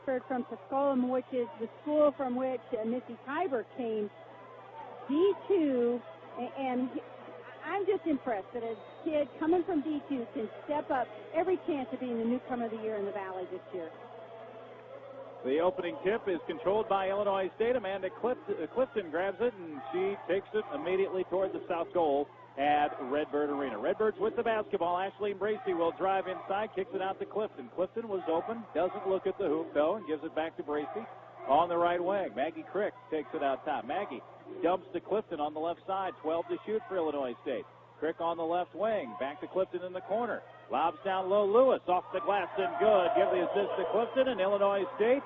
transferred from Tusculum, which is the school from which Missy Tiber came, D2, and I'm just impressed that a kid coming from D2 can step up every chance of being the newcomer of the year in the Valley this year. The opening tip is controlled by Illinois State. Amanda Clifton grabs it, and she takes it immediately toward the south goal at Redbird Arena. Redbirds with the basketball. Ashleen Bracey will drive inside, kicks it out to Clifton. Clifton was open, doesn't look at the hoop, though, and gives it back to Bracey on the right wing. Maggie Crick takes it out top. Maggie dumps to Clifton on the left side. 12 to shoot for Illinois State. Crick on the left wing. Back to Clifton in the corner. Lobs down low. Lewis off the glass and good. Give the assist to Clifton, and Illinois State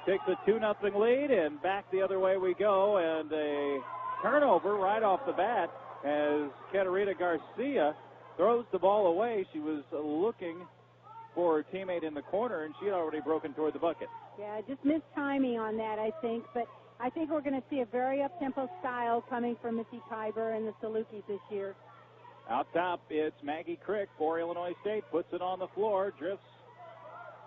takes a 2-0 lead, and back the other way we go, and a turnover right off the bat as Katerina Garcia throws the ball away. She was looking for her teammate in the corner, and she had already broken toward the bucket. Yeah, just missed timing on that, I think, but I think we're going to see a very up-tempo style coming from Missy Tiber and the Salukis this year. Out top, it's Maggie Crick for Illinois State. Puts it on the floor, drifts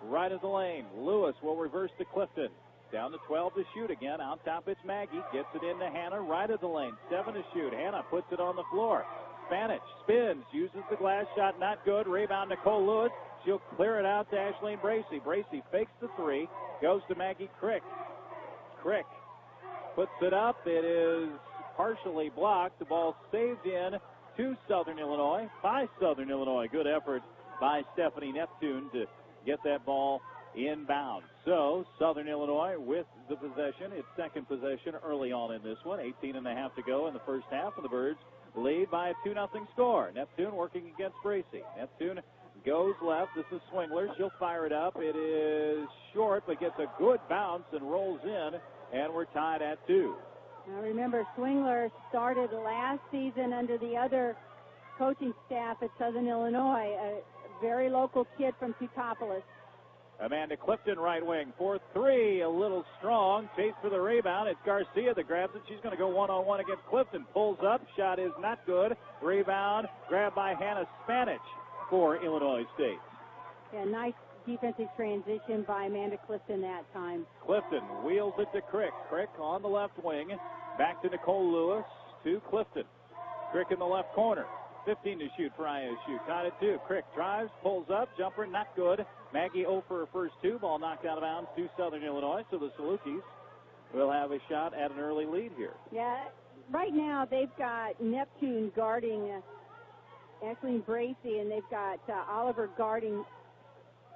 right of the lane. Lewis will reverse to Clifton. Down to 12 to shoot again. Out top, it's Maggie. Gets it into Hannah, right of the lane. 7 to shoot. Hannah puts it on the floor. Spanish spins, uses the glass shot, not good. Rebound, Nicole Lewis. She'll clear it out to Ashleen Bracey. Bracey fakes the three, goes to Maggie Crick. Crick puts it up. It is partially blocked. The ball saved in to Southern Illinois, by Southern Illinois. Good effort by Stephanie Neptune to get that ball inbound. So Southern Illinois with the possession, its second possession early on in this one. 18.5 to go in the first half, and the Birds lead by a 2-0 score. Neptune working against Bracey. Neptune goes left. This is Swingler. She'll fire it up. It is short, but gets a good bounce and rolls in, and we're tied at 2. Now remember, Swingler started last season under the other coaching staff at Southern Illinois, a very local kid from Teutopolis. Amanda Clifton, right wing, for 3, a little strong. Chase for the rebound. It's Garcia that grabs it. She's going to go one-on-one against Clifton. Pulls up. Shot is not good. Rebound grabbed by Hannah Spanish for Illinois State. Yeah, nice defensive transition by Amanda Clifton that time. Clifton wheels it to Crick. Crick on the left wing. Back to Nicole Lewis to Clifton. Crick in the left corner. 15 to shoot for ISU. Tied at 2. Crick drives, pulls up, jumper, not good. Maggie 0 for her first 2. Ball knocked out of bounds to Southern Illinois. So the Salukis will have a shot at an early lead here. Yeah, right now they've got Neptune guarding Ashleen Bracey, and they've got Oliver guarding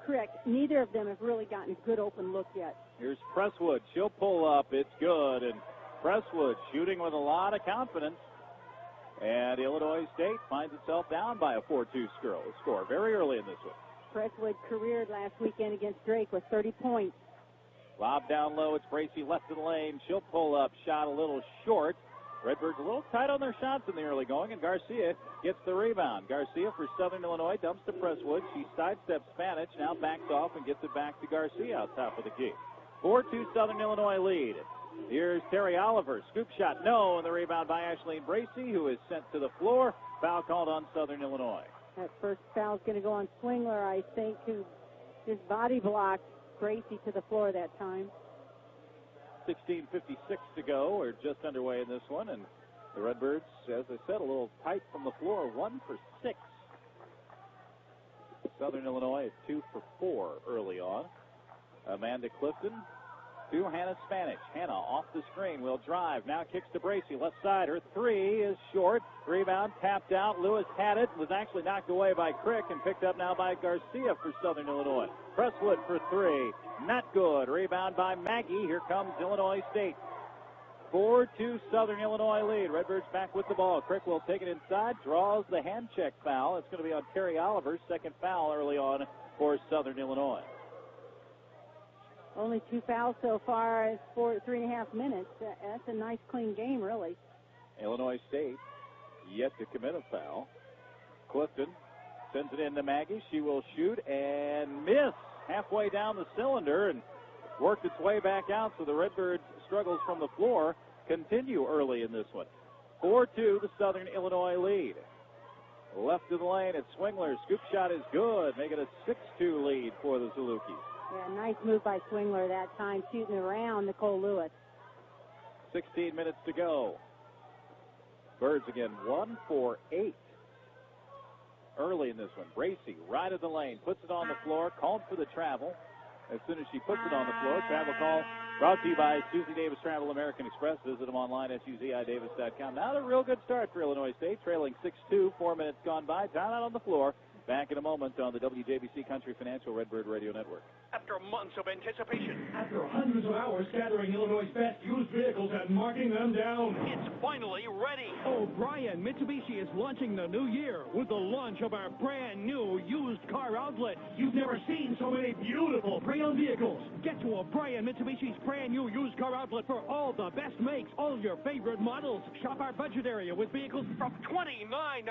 Crick. Neither of them have really gotten a good open look yet. Here's Presswood. She'll pull up. It's good. And Presswood shooting with a lot of confidence. And Illinois State finds itself down by a 4-2 score very early in this one. Presswood careered last weekend against Drake with 30 points. Lob down low. It's Bracey left of the lane. She'll pull up. Shot a little short. Redbirds a little tight on their shots in the early going, and Garcia gets the rebound. Garcia for Southern Illinois dumps to Presswood. She sidesteps Spanish, now backs off and gets it back to Garcia out top of the key. 4-2 Southern Illinois lead. Here's Terry Oliver. Scoop shot, no, and the rebound by Ashleen Bracey, who is sent to the floor. Foul called on Southern Illinois. That first foul is going to go on Swingler, I think, who just body blocked Bracey to the floor that time. 16:56 to go. We're just underway in this one, and the Redbirds, as I said, a little tight from the floor, 1 for 6. Southern Illinois is 2 for 4 early on. Amanda Clifton to Hannah Spanish. Hannah off the screen, will drive, now kicks to Bracey, left side. Her 3 is short. Rebound tapped out. Lewis had it, was actually knocked away by Crick and picked up now by Garcia for Southern Illinois. Presswood for 3, not good. Rebound by Maggie. Here comes Illinois State. 4-2 Southern Illinois lead. Redbirds back with the ball. Crick will take it inside, draws the hand check foul. It's going to be on Terry Oliver, second foul early on for Southern Illinois. Only 2 fouls so far as 3.5 minutes. That's a nice, clean game, really. Illinois State yet to commit a foul. Clifton sends it into Maggie. She will shoot and miss halfway down the cylinder and worked its way back out, so the Redbirds' struggles from the floor continue early in this one. 4-2, the Southern Illinois lead. Left of the lane, it's Swingler. Scoop shot is good, making a 6-2 lead for the Salukis. Yeah, nice move by Swingler that time, shooting around Nicole Lewis. 16 minutes to go. Birds again, 1 for 8. Early in this one, Bracy, right of the lane, puts it on the floor, called for the travel. As soon as she puts it on the floor, travel call brought to you by Susie Davis Travel American Express. Visit them online at suzidavis.com. Now a real good start for Illinois State, trailing 6-2, 4 minutes gone by. Down out on the floor. Back in a moment on the WJBC Country Financial Redbird Radio Network. After months of anticipation, after hundreds of hours gathering Illinois' best used vehicles and marking them down, it's finally ready. O'Brien Mitsubishi is launching the new year with the launch of our brand new used car outlet. You've never seen so many beautiful pre-owned vehicles. Get to O'Brien Mitsubishi's brand new used car outlet for all the best makes, all your favorite models. Shop our budget area with vehicles From $29.95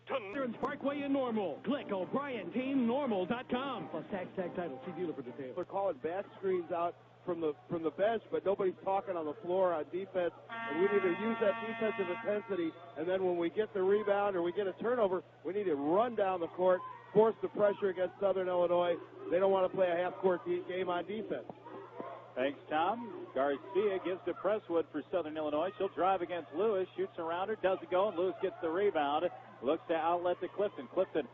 to Veterans Parkway in Normal. Click O'BrienTeamNormal.com. Plus tax title. See dealer for details. They're calling bat screens out from the bench, but nobody's talking on the floor on defense. And we need to use that defensive intensity. And then when we get the rebound or we get a turnover, we need to run down the court, force the pressure against Southern Illinois. They don't want to play a half-court game on defense. Thanks, Tom. Garcia gives to Presswood for Southern Illinois. She'll drive against Lewis, shoots around her, doesn't go, and Lewis gets the rebound. Looks to outlet to Clifton. Clifton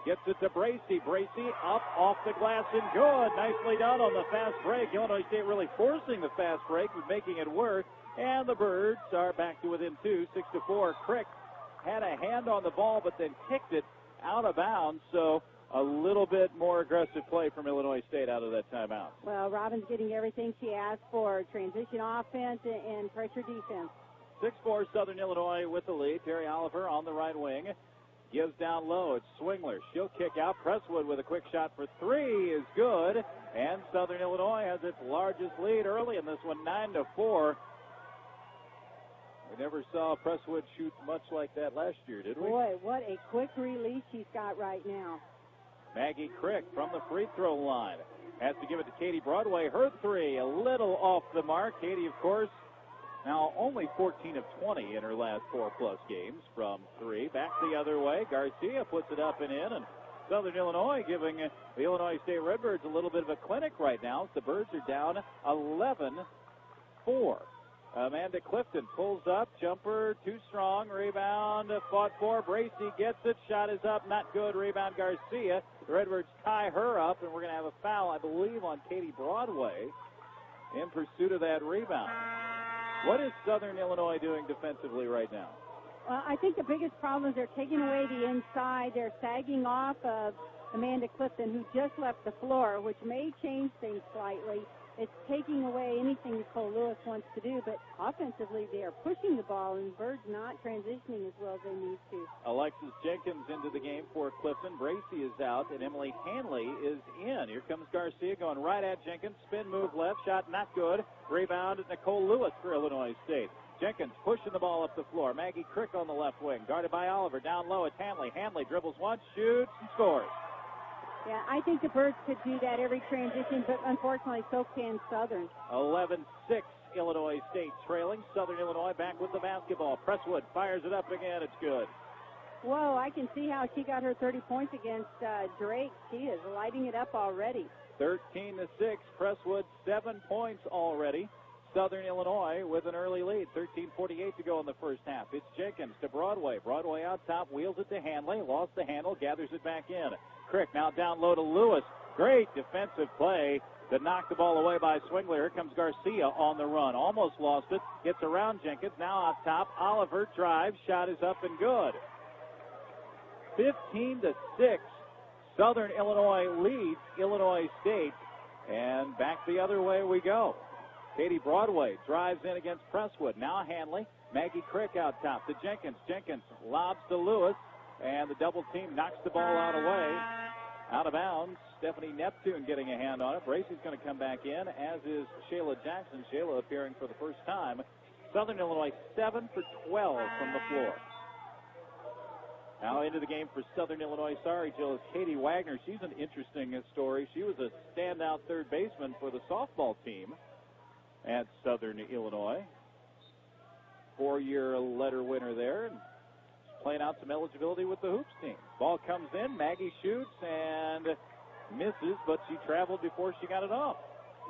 gets it to Bracy. Bracy up off the glass and good. Nicely done on the fast break. Illinois State really forcing the fast break, but making it work. And the Birds are back to within 2, 6-4. Crick had a hand on the ball, but then kicked it out of bounds. So a little bit more aggressive play from Illinois State out of that timeout. Well, Robin's getting everything she asked for, transition offense and pressure defense. 6-4 Southern Illinois with the lead. Terry Oliver on the right wing. Gives down low. It's Swingler. She'll kick out. Presswood with a quick shot for 3 is good. And Southern Illinois has its largest lead early in this one, 9-4. We never saw Presswood shoot much like that last year, did we? Boy, what a quick release she's got right now. Maggie Crick from the free throw line. Has to give it to Katie Broadway. Her 3 a little off the mark. Katie, of course, now only 14 of 20 in her last 4+ games from 3. Back the other way. Garcia puts it up and in. And Southern Illinois giving the Illinois State Redbirds a little bit of a clinic right now. The Birds are down 11-4. Amanda Clifton pulls up. Jumper too strong. Rebound fought for. Bracy gets it. Shot is up. Not good. Rebound Garcia. The Redbirds tie her up. And we're going to have a foul, I believe, on Katie Broadway in pursuit of that rebound. What is Southern Illinois doing defensively right now? Well, I think the biggest problem is they're taking away the inside. They're sagging off of Amanda Clifton, who just left the floor, which may change things slightly. It's taking away anything Nicole Lewis wants to do, but offensively they are pushing the ball, and Birds not transitioning as well as they need to. Alexis Jenkins into the game for Clifton. Bracy is out, and Emily Hanley is in. Here comes Garcia going right at Jenkins. Spin move left, shot not good. Rebound Nicole Lewis for Illinois State. Jenkins pushing the ball up the floor. Maggie Crick on the left wing, guarded by Oliver. Down low, it's Hanley. Hanley dribbles once, shoots, and scores. Yeah, I think the Birds could do that every transition, but unfortunately so can Southern. 11-6 Illinois State trailing. Southern Illinois back with the basketball. Presswood fires it up again. It's good. Whoa, I can see how she got her 30 points against Drake. She is lighting it up already. 13-6. Presswood 7 points already. Southern Illinois with an early lead. 13:48 to go in the first half. It's Jenkins to Broadway. Broadway out top, wheels it to Hanley. Lost the handle, gathers it back in. Crick now down low to Lewis. Great defensive play that knocked the ball away by Swingler. Here comes Garcia on the run. Almost lost it. Gets around Jenkins. Now off top. Oliver drives. Shot is up and good. 15-6. Southern Illinois leads Illinois State. And back the other way we go. Katie Broadway drives in against Presswood. Now Hanley. Maggie Crick out top to Jenkins. Jenkins lobs to Lewis. And the double team knocks the ball out of bounds. Stephanie Neptune getting a hand on it. Bracy's going to come back in, as is Shayla Jackson. Shayla appearing for the first time. Southern Illinois 7 for 12 from the floor. Now into the game for Southern Illinois. Sorry, Jill, is Katie Wagner. She's an interesting story. She was a standout third baseman for the softball team at Southern Illinois. 4-year letter winner there. And playing out some eligibility with the hoops team. Ball comes in. Maggie shoots, and misses, but she traveled before she got it off.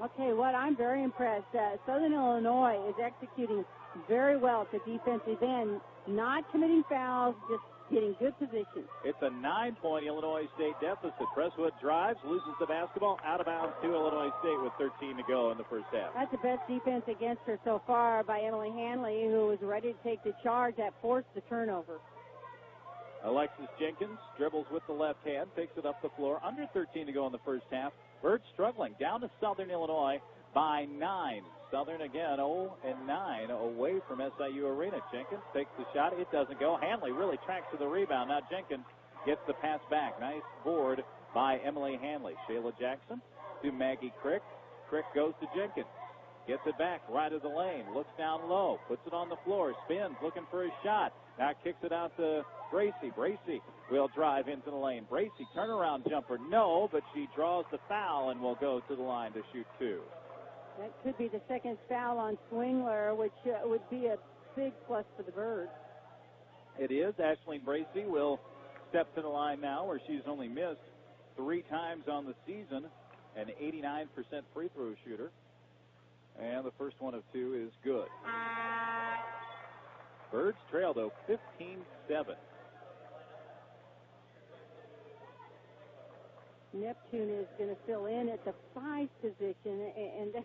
I'll tell you what, I'm very impressed. Southern Illinois is executing very well at the defensive end, not committing fouls, just getting good position. It's a 9-point Illinois State deficit. Presswood drives, loses the basketball, out of bounds to Illinois State with 13 to go in the first half. That's the best defense against her so far by Emily Hanley, who was ready to take the charge that forced the turnover. Alexis Jenkins dribbles with the left hand, takes it up the floor. Under 13 to go in the first half. Birds struggling down to Southern Illinois by 9. Southern again 0-9 away from SIU Arena. Jenkins takes the shot. It doesn't go. Hanley really tracks to the rebound. Now Jenkins gets the pass back. Nice board by Emily Hanley. Shayla Jackson to Maggie Crick. Crick goes to Jenkins. Gets it back right of the lane. Looks down low. Puts it on the floor. Spins looking for a shot. Now kicks it out to Bracy. Bracy will drive into the lane. Bracy turnaround jumper. No, but she draws the foul and will go to the line to shoot 2. That could be the second foul on Swingler, which would be a big plus for the Birds. It is. Ashleen Bracy will step to the line now, where she's only missed 3 times on the season, an 89% free throw shooter. And the first one of 2 is good. Birds trail, though, 15-7. Neptune is going to fill in at the 5 position, and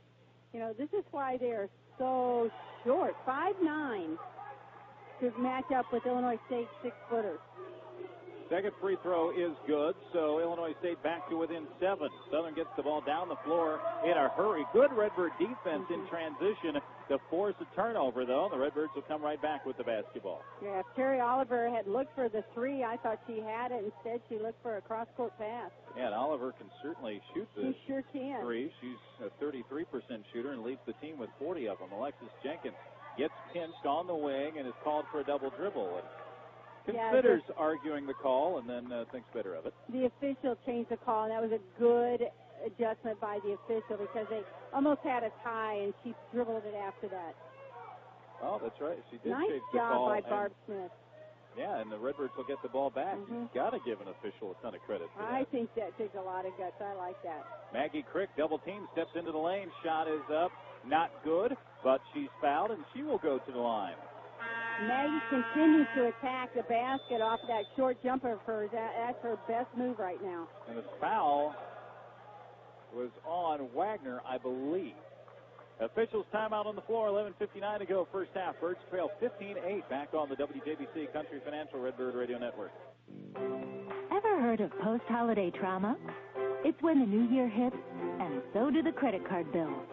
you know, this is why they are so short. 5'9" to match up with Illinois State's 6-footers. Second free throw is good, so Illinois State back to within 7. Southern gets the ball down the floor in a hurry. Good Redbird defense in transition to force a turnover, though. The Redbirds will come right back with the basketball. Yeah, if Terry Oliver had looked for the 3, I thought she had it. Instead, she looked for a cross-court pass. Yeah, and Oliver can certainly shoot the She sure can. 3. She's a 33% shooter and leads the team with 40 of them. Alexis Jenkins gets pinched on the wing and is called for a double dribble. Considers arguing the call and then thinks better of it. The official changed the call, and that was a good adjustment by the official because they almost had a tie, and she dribbled it after that. Oh, that's right. She did Nice change the job call. by Barb Smith. Yeah, and the Redbirds will get the ball back. You've got to give an official a ton of credit for that. I think that takes a lot of guts. I like that. Maggie Crick, double team, steps into the lane. Shot is up. Not good, but she's fouled, and she will go to the line. Maggie continues to attack the basket off that short jumper of hers. That's her best move right now. And the foul was on Wagner, I believe. Officials timeout on the floor, 11:59 to go, first half. Birds trail 15-8 back on the WJBC Country Financial Redbird Radio Network. Ever heard of post-holiday trauma? It's when the new year hits, and so do the credit card bills.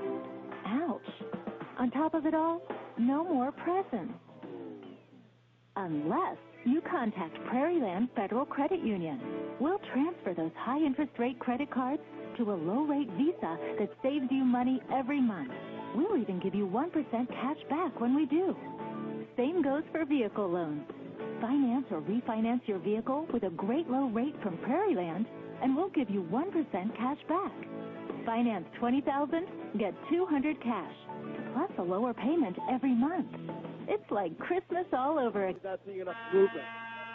Ouch. On top of it all, no more presents. Unless you contact Prairieland Federal Credit Union. We'll transfer those high-interest rate credit cards to a low-rate Visa that saves you money every month. We'll even give you 1% cash back when we do. Same goes for vehicle loans. Finance or refinance your vehicle with a great low rate from Prairieland, and we'll give you 1% cash back. Finance $20,000, get $200 cash, plus a lower payment every month. It's like Christmas all over again. Not seeing enough movement.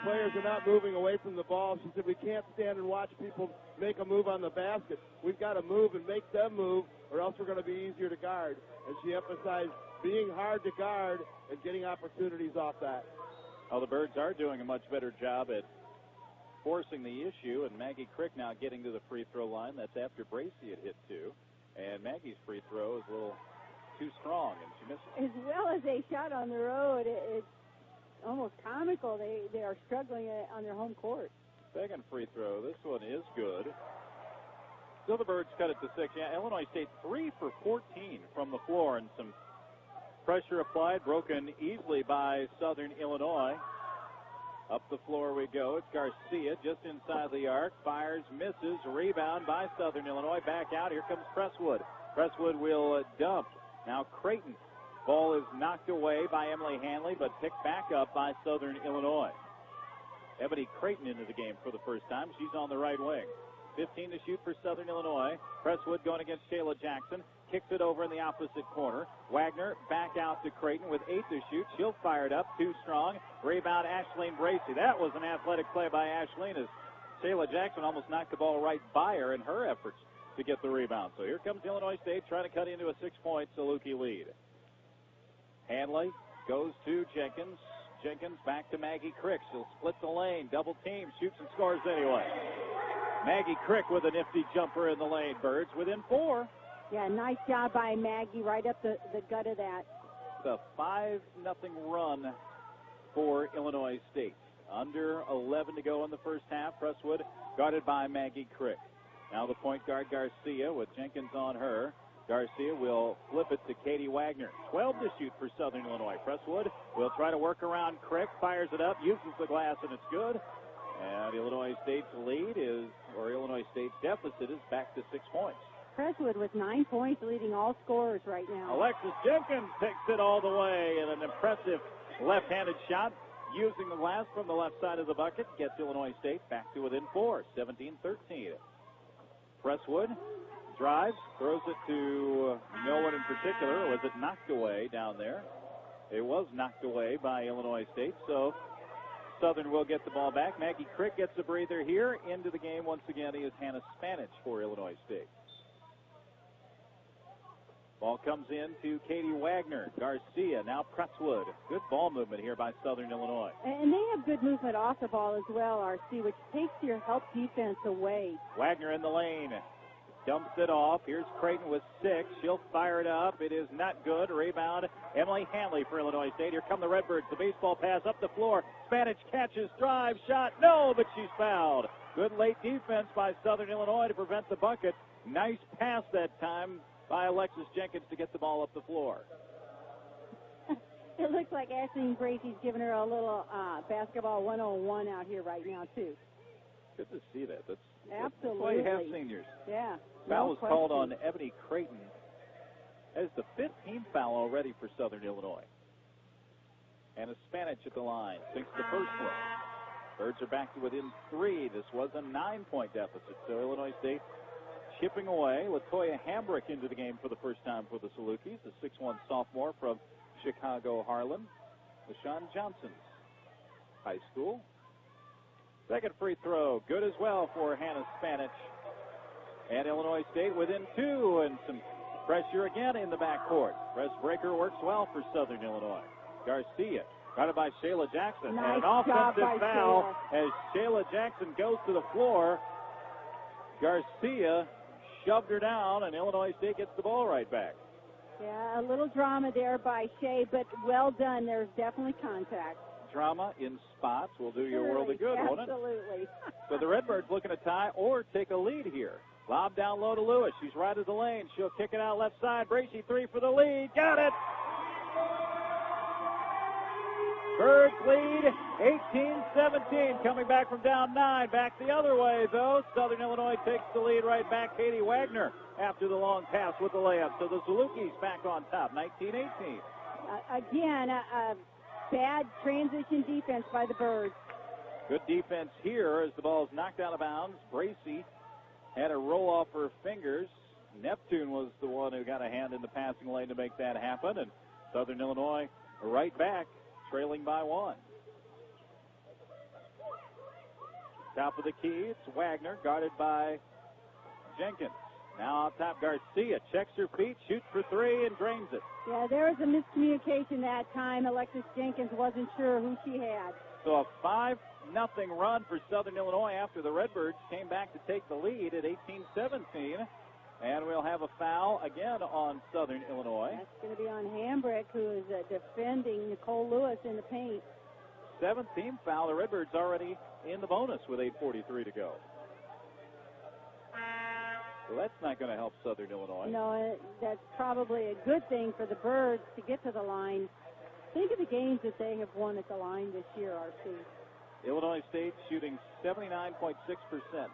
Players are not moving away from the ball. She said we can't stand and watch people make a move on the basket. We've got to move and make them move, or else we're going to be easier to guard. And she emphasized being hard to guard and getting opportunities off that. Well, the Birds are doing a much better job at forcing the issue, and Maggie Crick now getting to the free throw line. That's after Bracy had hit 2. And Maggie's free throw is a little too strong, and she misses. As well as they shot on the road, it's almost comical. They are struggling on their home court. Second free throw. This one is good. Still the Birds cut it to 6. Yeah, Illinois State 3 for 14 from the floor, and some pressure applied, broken easily by Southern Illinois. Up the floor we go. It's Garcia just inside the arc. Fires, misses. Rebound by Southern Illinois. Back out. Here comes Presswood. Presswood will dump. Now Creighton. Ball is knocked away by Emily Hanley, but picked back up by Southern Illinois. Ebony Creighton into the game for the first time. She's on the right wing. 15 to shoot for Southern Illinois. Presswood going against Shayla Jackson. Kicks it over in the opposite corner. Wagner back out to Creighton with 8 to shoot. She'll fire it up. Too strong. Rebound Ashleen Bracy. That was an athletic play by Ashleen as Shayla Jackson almost knocked the ball right by her in her efforts to get the rebound. So here comes Illinois State trying to cut into a 6-point Saluki lead. Hanley goes to Jenkins. Jenkins back to Maggie Crick. She'll split the lane, double team, shoots and scores anyway. Maggie Crick with a nifty jumper in the lane. Birds within 4. Yeah, nice job by Maggie, right up the gut of that. The 5-0 run for Illinois State. Under 11 to go in the first half. Presswood guarded by Maggie Crick. Now the point guard Garcia with Jenkins on her. Garcia will flip it to Katie Wagner. 12 to shoot for Southern Illinois. Presswood will try to work around Crick, fires it up, uses the glass, and it's good. And Illinois State's Illinois State's deficit is back to 6 points. Presswood with 9 points, leading all scorers right now. Alexis Jenkins takes it all the way in an impressive left-handed shot, using the glass from the left side of the bucket, gets Illinois State back to within 4, 17-13. Presswood drives, throws it to no one in particular. Was it knocked away down there? It was knocked away by Illinois State, so Southern will get the ball back. Maggie Crick gets a breather here. Into the game once again is Hannah Spanich for Illinois State. Ball comes in to Katie Wagner. Garcia, now Presswood. Good ball movement here by Southern Illinois. And they have good movement off the ball as well, RC, which takes your help defense away. Wagner in the lane. Dumps it off. Here's Creighton with 6. She'll fire it up. It is not good. Rebound, Emily Hanley for Illinois State. Here come the Redbirds. The baseball pass up the floor. Spanich catches, drive, shot. No, but she's fouled. Good late defense by Southern Illinois to prevent the bucket. Nice pass that time by Alexis Jenkins to get the ball up the floor. It looks like Ashley Gracie's giving her a little basketball 101 out here right now, too. Good to see that. That's absolutely. That's why you have seniors. Yeah. Foul was called on Ebony Creighton. That is the 15th foul already for Southern Illinois. And a Spanich at the line. Sinks the first one. Birds are back to within 3. This was a 9-point deficit. So Illinois State chipping away. Latoya Hambrick into the game for the first time for the Salukis. The 6'1 sophomore from Chicago Harlan. LaShawn Johnson's high school. Second free throw, good as well for Hannah Spanich. And Illinois State within 2, and some pressure again in the backcourt. Press breaker works well for Southern Illinois. Garcia, guarded by Shayla Jackson. Nice and an offensive foul Shayla. as Shayla Jackson goes to the floor. Garcia shoved her down, and Illinois State gets the ball right back. Yeah, a little drama there by Shay, but well done. There's definitely contact. Drama in spots will do your world of good, won't it? Absolutely. So the Redbirds looking to tie or take a lead here. Lob down low to Lewis. She's right of the lane. She'll kick it out left side. Bracey 3 for the lead. Got it! Birds lead 18-17. Coming back from down 9. Back the other way, though. Southern Illinois takes the lead right back. Katie Wagner after the long pass with the layup. So the Salukis back on top, 19-18. Again, a bad transition defense by the Birds. Good defense here as the ball is knocked out of bounds. Bracey had a roll off her fingers. Neptune was the one who got a hand in the passing lane to make that happen. And Southern Illinois right back, trailing by 1. Top of the key, it's Wagner, guarded by Jenkins. Now on top, Garcia checks her feet, shoots for 3, and drains it. Yeah, there was a miscommunication that time. Alexis Jenkins wasn't sure who she had. So a 5-0 run for Southern Illinois after the Redbirds came back to take the lead at 18-17. And we'll have a foul again on Southern Illinois. That's going to be on Hambrick, who is defending Nicole Lewis in the paint. 17th foul. The Redbirds already in the bonus with 8:43 to go. So that's not going to help Southern Illinois. No, that's probably a good thing for the Birds to get to the line. Think of the games that they have won at the line this year, RC. Illinois State shooting 79.6%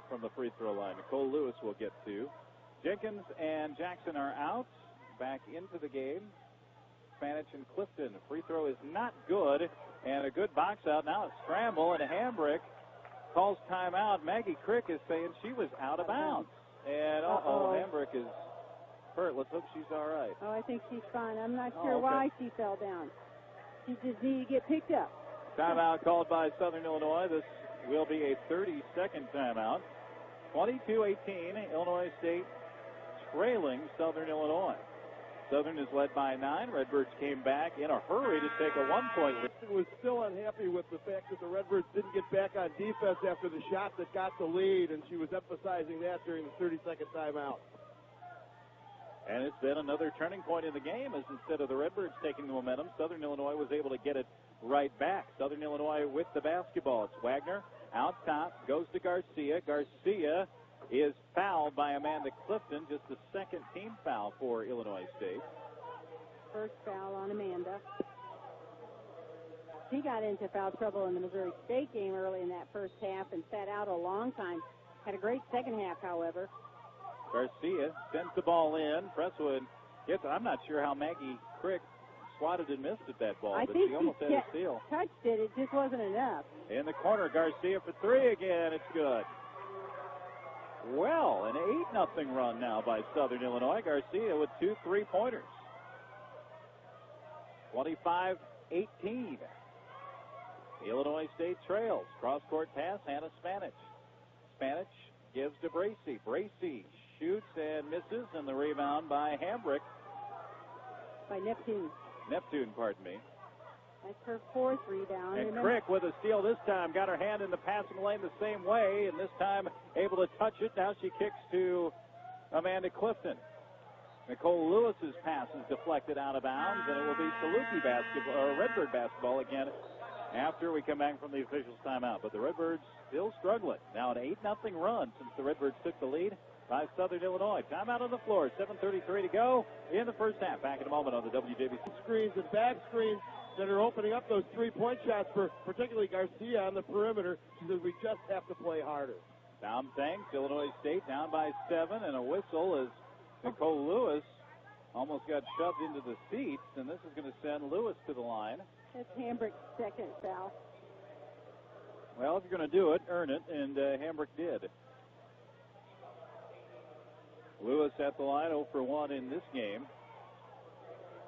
from the free throw line. Nicole Lewis will get 2. Jenkins and Jackson are out. Back into the game. Spanich and Clifton. Free throw is not good. And a good box out. Now a scramble, and a Hambrick calls timeout. Maggie Crick is saying she was out of bounds. And Hambrick is hurt. Let's hope she's all right. Oh, I think she's fine. I'm not sure why she fell down. She just needed to get picked up. Timeout called by Southern Illinois. This will be a 30-second timeout. 22-18, Illinois State trailing Southern Illinois. Southern is led by 9. Redbirds came back in a hurry to take a 1-point lead. Was still unhappy with the fact that the Redbirds didn't get back on defense after the shot that got the lead, and she was emphasizing that during the 30-second timeout. And it's been another turning point in the game, as instead of the Redbirds taking the momentum, Southern Illinois was able to get it right back. Southern Illinois with the basketball. It's Wagner out top, goes to Garcia. Garcia is fouled by Amanda Clifton, just the second team foul for Illinois State. First foul on Amanda. She got into foul trouble in the Missouri State game early in that first half and sat out a long time. Had a great second half, however. Garcia sends the ball in. Presswood gets it. I'm not sure how Maggie Crick swatted and missed at that ball, I but think she almost had a steal. Touched it. It just wasn't enough. In the corner, Garcia for 3 again. It's good. Well, an 8-0 run now by Southern Illinois. Garcia with 2 3-pointers. 25-18. Illinois State trails. Cross-court pass, Hannah Spanich. Spanich gives to Bracey. Bracey shoots and misses, and the rebound by Hambrick. By Neptune. Neptune, pardon me. That's her 4th rebound. And Crick with a steal this time. Got her hand in the passing lane the same way, and this time able to touch it. Now she kicks to Amanda Clifton. Nicole Lewis's pass is deflected out of bounds, and it will be Saluki basketball, or Redbird basketball again after we come back from the officials' timeout. But the Redbirds still struggling. Now an 8-0 run since the Redbirds took the lead by Southern Illinois. Timeout on the floor. 7:33 to go in the first half. Back in a moment on the WJBC. Screens and back screens that are opening up those 3-point shots for particularly Garcia on the perimeter. She says we just have to play harder. Down thanks. Illinois State down by 7, and a whistle as Nicole Lewis almost got shoved into the seats, and this is going to send Lewis to the line. That's Hambrick's second foul. Well, if you're going to do it, earn it, and Hambrick did. Lewis at the line, 0 for 1 in this game.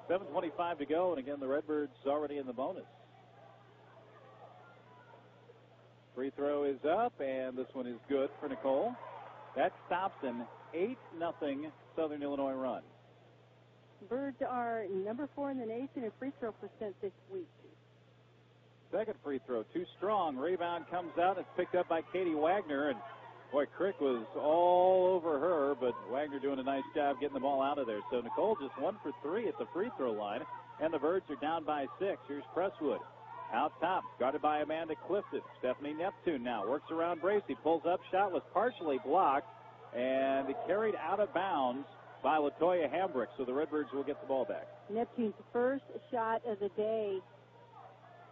7:25 to go, and again, the Redbirds already in the bonus. Free throw is up, and this one is good for Nicole. That stops an 8-0 Southern Illinois run. Birds are number 4 in the nation in free throw percent this week. Second free throw, too strong. Rebound comes out. It's picked up by Katie Wagner, and boy, Crick was all over her, but Wagner doing a nice job getting the ball out of there. So Nicole just 1 for 3 at the free throw line, and the Birds are down by 6. Here's Presswood. Out top, guarded by Amanda Clifton. Stephanie Neptune now works around Bracey, pulls up, shot was partially blocked, and carried out of bounds by Latoya Hambrick, so the Redbirds will get the ball back. Neptune's first shot of the day.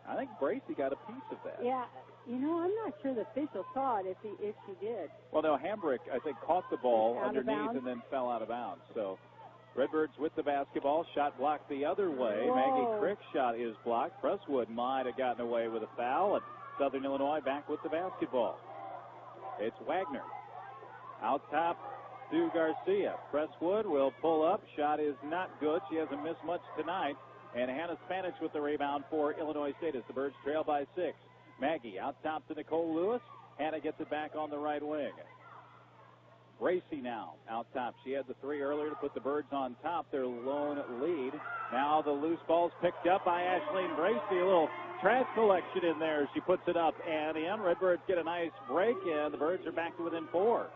I think Bracey got a piece of that. Yeah, you know, I'm not sure the official saw it if she did. Well, no, Hambrick, I think, caught the ball Out of underneath bounds. and then fell out of bounds. So Redbirds with the basketball, shot blocked the other way. Whoa. Maggie Crick's shot is blocked. Presswood might have gotten away with a foul, and Southern Illinois back with the basketball. It's Wagner. Out top to Garcia. Presswood will pull up. Shot is not good. She hasn't missed much tonight. And Hannah Spanich with the rebound for Illinois State as the Birds trail by 6. Maggie out top to Nicole Lewis. Hannah gets it back on the right wing. Bracey now out top. She had the 3 earlier to put the Birds on top, their lone lead. Now the loose ball's picked up by Ashleen Bracey. A little trash collection in there. She puts it up and in. Redbirds get a nice break, and the Birds are back to within 4.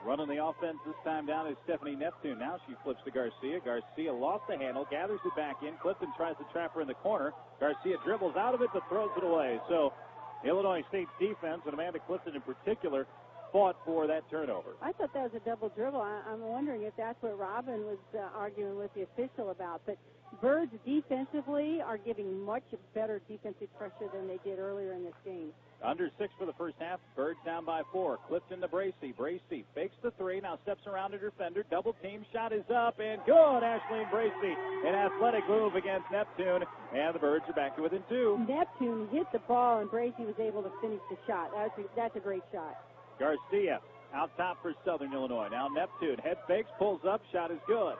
Running the offense this time down is Stephanie Neptune. Now she flips to Garcia. Garcia lost the handle, gathers it back in. Clifton tries to trap her in the corner. Garcia dribbles out of it but throws it away. So Illinois State's defense, and Amanda Clifton in particular, fought for that turnover. I thought that was a double dribble. I'm wondering if that's what Robin was arguing with the official about. But Birds defensively are giving much better defensive pressure than they did earlier in this game. Under 6 for the first half. Birds down by 4. Clifton to Bracey. Bracey fakes the 3. Now steps around a defender. Double team. Shot is up and good. Ashleen Bracey. An athletic move against Neptune. And the Birds are back to within 2. Neptune hit the ball and Bracey was able to finish the shot. That's a great shot. Garcia out top for Southern Illinois. Now Neptune. Head fakes. Pulls up. Shot is good.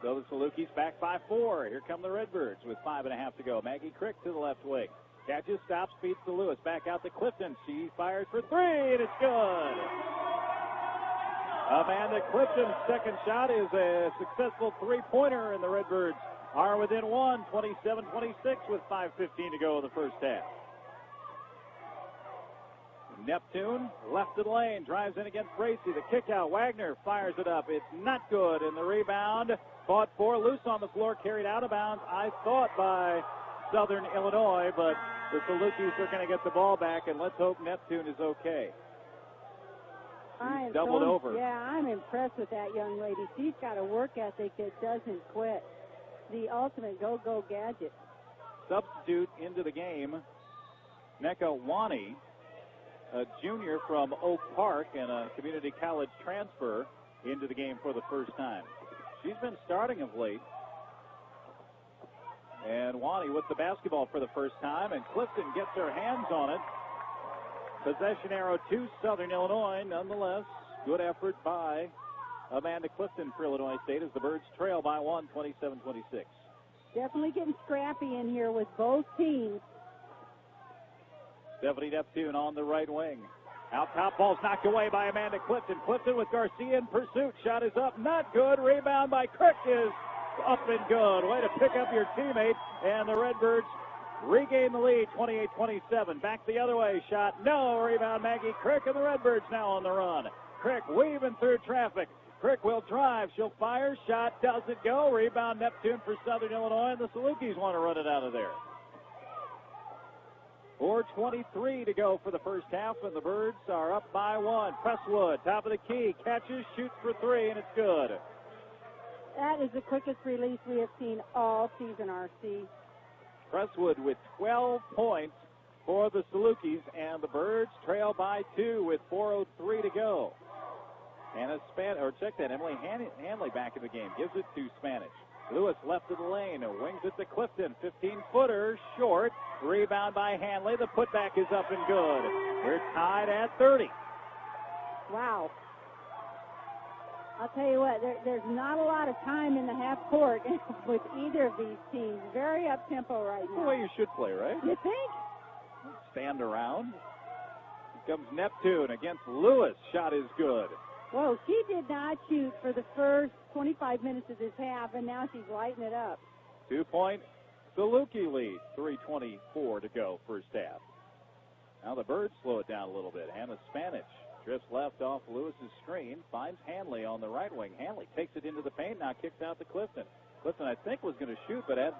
So the Salukis back by 4. Here come the Redbirds with 5.5 to go. Maggie Crick to the left wing. Catches, stops, feeds to Lewis. Back out to Clifton. She fires for 3, and it's good. Amanda Clifton's second shot is a successful three-pointer, and the Redbirds are within 1, 27-26 with 5:15 to go in the first half. Neptune, left of the lane, drives in against Bracy. The kick out, Wagner fires it up. It's not good, and the rebound fought for, loose on the floor, carried out of bounds, I thought, by Southern Illinois, but the Salukis are going to get the ball back, and let's hope Neptune is okay. She's doubled over. Yeah, I'm impressed with that young lady. She's got a work ethic that doesn't quit. The ultimate go-go gadget. Substitute into the game, Neka Wani, a junior from Oak Park and a community college transfer, into the game for the first time. She's been starting of late. And Wani with the basketball for the first time, and Clifton gets her hands on it. Possession arrow to Southern Illinois. Nonetheless, good effort by Amanda Clifton for Illinois State as the Birds trail by 1, 27-26. Definitely getting scrappy in here with both teams. Stephanie Neptune on the right wing. Out top, ball's knocked away by Amanda Clifton. Clifton with Garcia in pursuit. Shot is up, not good. Rebound by Crick is up and good. Way to pick up your teammate, and the Redbirds regain the lead, 28-27. Back the other way, shot, no. Rebound Maggie Crick, and the Redbirds now on the run. Crick weaving through traffic. Crick will drive. She'll fire. Shot doesn't go. Rebound Neptune for Southern Illinois, and the Salukis want to run it out of there. 4:23 to go for the first half, and the Birds are up by 1. Presswood, top of the key, catches, shoots for 3, and it's good. That is the quickest release we have seen all season, RC. Presswood with 12 points for the Salukis, and the Birds trail by 2 with 4:03 to go. And check that, Emily Hanley back in the game, gives it to Spanish. Lewis left of the lane, wings it to Clifton, 15-footer, short. Rebound by Hanley. The putback is up and good. We're tied at 30. Wow. I'll tell you what, there's not a lot of time in the half court with either of these teams. Very up-tempo right now. That's the way you should play, right? You think? Stand around. Here comes Neptune against Lewis. Shot is good. Whoa, she did not shoot for the first 25 minutes of this half, and now she's lighting it up. 2-point Saluki lead. 3:24 to go first half. Now the Birds slow it down a little bit. Hannah Spanish drifts left off Lewis's screen, finds Hanley on the right wing. Hanley takes it into the paint, now kicks out to Clifton. Clifton, I think, was going to shoot, but had a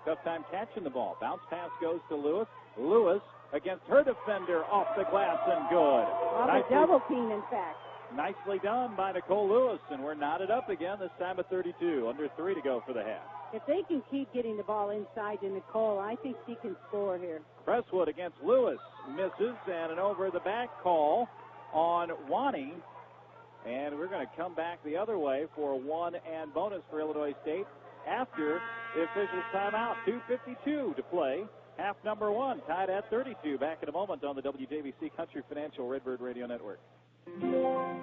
tough time catching the ball. Bounce pass goes to Lewis. Lewis against her defender off the glass and good. Off a double team, in fact. Nicely done by Nicole Lewis, and we're knotted up again, this time at 32. Under 3 to go for the half. If they can keep getting the ball inside to Nicole, I think she can score here. Presswood against Lewis misses, and an over-the-back call on Wani. And we're going to come back the other way for a 1 and bonus for Illinois State after the official's timeout. 2:52 to play. Half number 1, tied at 32. Back in a moment on the WJBC Country Financial Redbird Radio Network.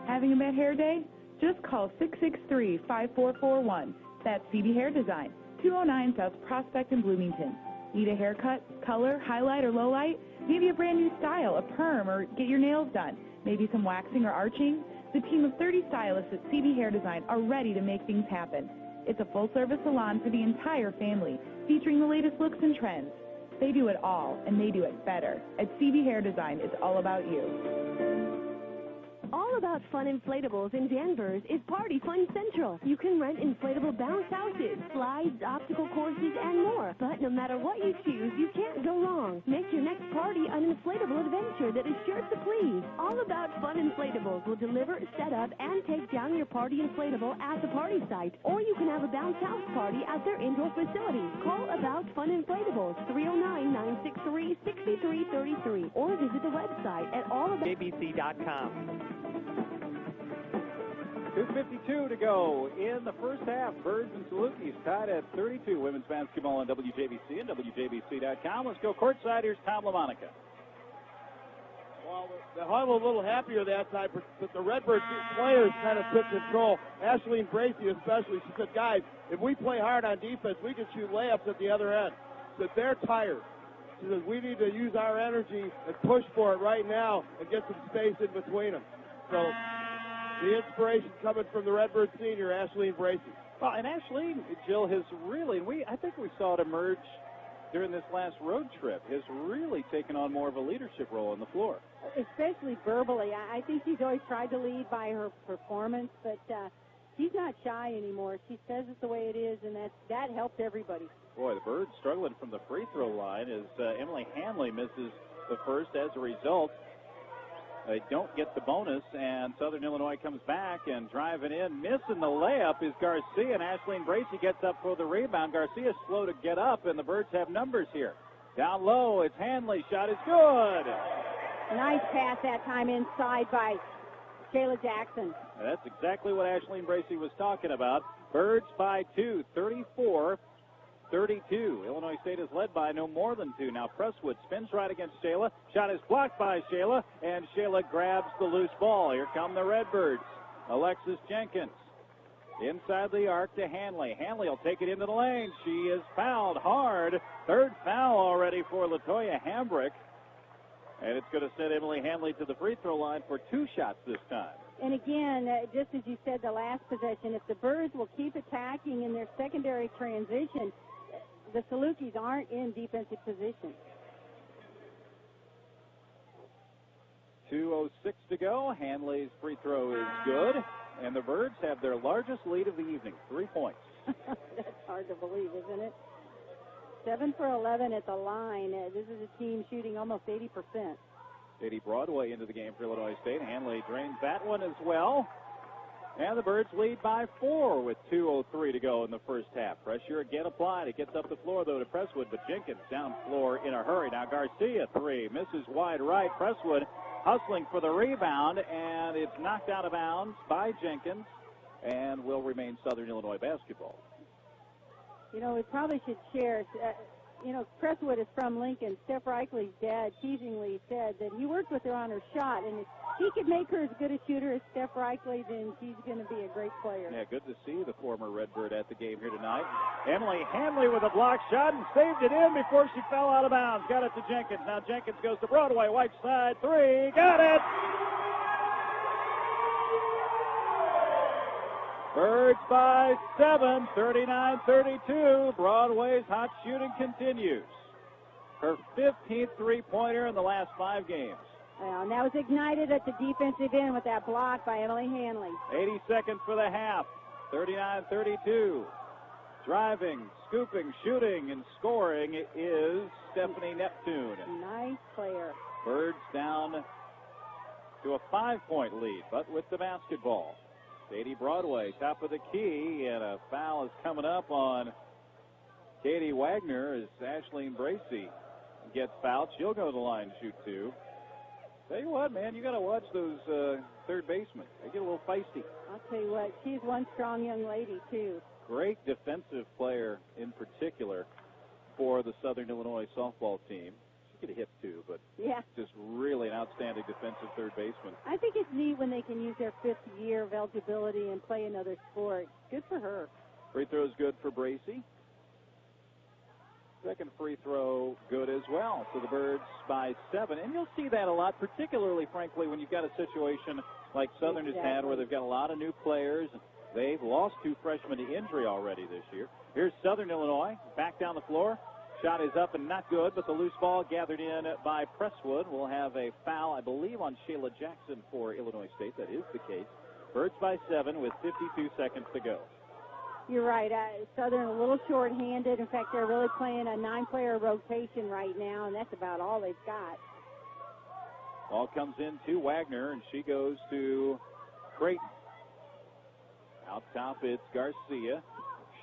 Having a bad hair day? Just call 663-5441. That's CB Hair Design, 209 South Prospect in Bloomington. Need a haircut, color, highlight, or low light? Maybe a brand new style, a perm, or get your nails done. Maybe some waxing or arching? The team of 30 stylists at CB Hair Design are ready to make things happen. It's a full-service salon for the entire family, featuring the latest looks and trends. They do it all, and they do it better. At CB Hair Design, it's all about you. All About Fun Inflatables in Danvers is Party Fun Central. You can rent inflatable bounce houses, slides, obstacle courses, and more. But no matter what you choose, you can't go wrong. Make your next party an inflatable adventure that is sure to please. All About Fun Inflatables will deliver, set up, and take down your party inflatable at the party site. Or you can have a bounce house party at their indoor facility. Call About Fun Inflatables, 309-963-6333. Or visit the website at allaboutjbc.com. 2:52 to go in the first half. Birds and Salukis tied at 32. Women's basketball on WJBC and WJBC.com. Let's go courtside. Here's Tom LaMonica. Well, the Huddle a little happier that time, but the Redbird players kind of took control. Ashleen Bracey especially, she said, guys, if we play hard on defense, we can shoot layups at the other end. But they're tired. She says, we need to use our energy and push for it right now and get some space in between them. So the inspiration coming from the Redbird senior, Ashleen Bracey. Well, and Ashleen, Jill, has really, I think we saw it emerge during this last road trip, has really taken on more of a leadership role on the floor. Especially verbally. I think she's always tried to lead by her performance, but she's not shy anymore. She says it the way it is, and that helped everybody. Boy, the Birds struggling from the free throw line as Emily Hanley misses the first. As a result, they don't get the bonus, and Southern Illinois comes back and driving in. Missing the layup is Garcia, and Ashleen Bracey gets up for the rebound. Garcia's slow to get up, and the Birds have numbers here. Down low, it's Hanley. Shot is good. Nice pass that time inside by Shayla Jackson. And that's exactly what Ashleen Bracey was talking about. Birds by 2, 34-32. Illinois State is led by no more than 2. Now Presswood spins right against Shayla. Shot is blocked by Shayla, and Shayla grabs the loose ball. Here come the Redbirds. Alexis Jenkins inside the arc to Hanley. Hanley will take it into the lane. She is fouled hard. Third foul already for LaToya Hambrick. And it's going to send Emily Hanley to the free throw line for 2 shots this time. And again, just as you said the last possession, if the Birds will keep attacking in their secondary transition, the Salukis aren't in defensive position. 2:06 to go. Hanley's free throw is good. And the Birds have their largest lead of the evening, 3 points. That's hard to believe, isn't it? 7 for 11 at the line. This is a team shooting almost 80%. Katie Broadway into the game for Illinois State. Hanley drains that one as well. And the Birds lead by 4 with 2:03 to go in the first half. Pressure again applied. It gets up the floor, though, to Presswood, but Jenkins down floor in a hurry. Now Garcia, 3. Misses wide right. Presswood hustling for the rebound, and it's knocked out of bounds by Jenkins and will remain Southern Illinois basketball. You know, we probably should share, Presswood is from Lincoln. Steph Reichley's dad teasingly said that he worked with her on her shot, and if he could make her as good a shooter as Steph Reichley, then she's going to be a great player. Yeah, good to see the former Redbird at the game here tonight. Emily Hanley with a block shot and saved it in before she fell out of bounds. Got it to Jenkins. Now Jenkins goes to Broadway. White side 3. Got it! Birds by 7, 39-32. Broadway's hot shooting continues. Her 15th three-pointer in the last 5 games. Well, and that was ignited at the defensive end with that block by Emily Hanley. 80 seconds for the half. 39-32. Driving, scooping, shooting, and scoring is Stephanie Neptune. Nice player. Birds down to a 5-point lead, but with the basketball. Katie Broadway, top of the key, and a foul is coming up on Katie Wagner as Ashleen Bracey gets fouled. She'll go to the line and shoot 2. Tell you what, man, you got to watch those third basemen. They get a little feisty. I'll tell you what, she's one strong young lady, too. Great defensive player in particular for the Southern Illinois softball team. She could hit, too, but yeah, just really an outstanding defensive third baseman. I think it's neat when they can use their 5th year of eligibility and play another sport. Good for her. Free throw's good for Bracey. Second free throw good as well. So the Birds by 7. And you'll see that a lot, particularly, frankly, when you've got a situation like Southern has had where they've got a lot of new players. They've lost 2 freshmen to injury already this year. Here's Southern Illinois back down the floor. Shot is up and not good, but the loose ball gathered in by Presswood. We'll have a foul, I believe, on Shayla Jackson for Illinois State. That is the case. Birds by 7 with 52 seconds to go. You're right. Southern a little short-handed. In fact, they're really playing a 9-player rotation right now, and that's about all they've got. Ball comes in to Wagner, and she goes to Creighton. Out top, it's Garcia.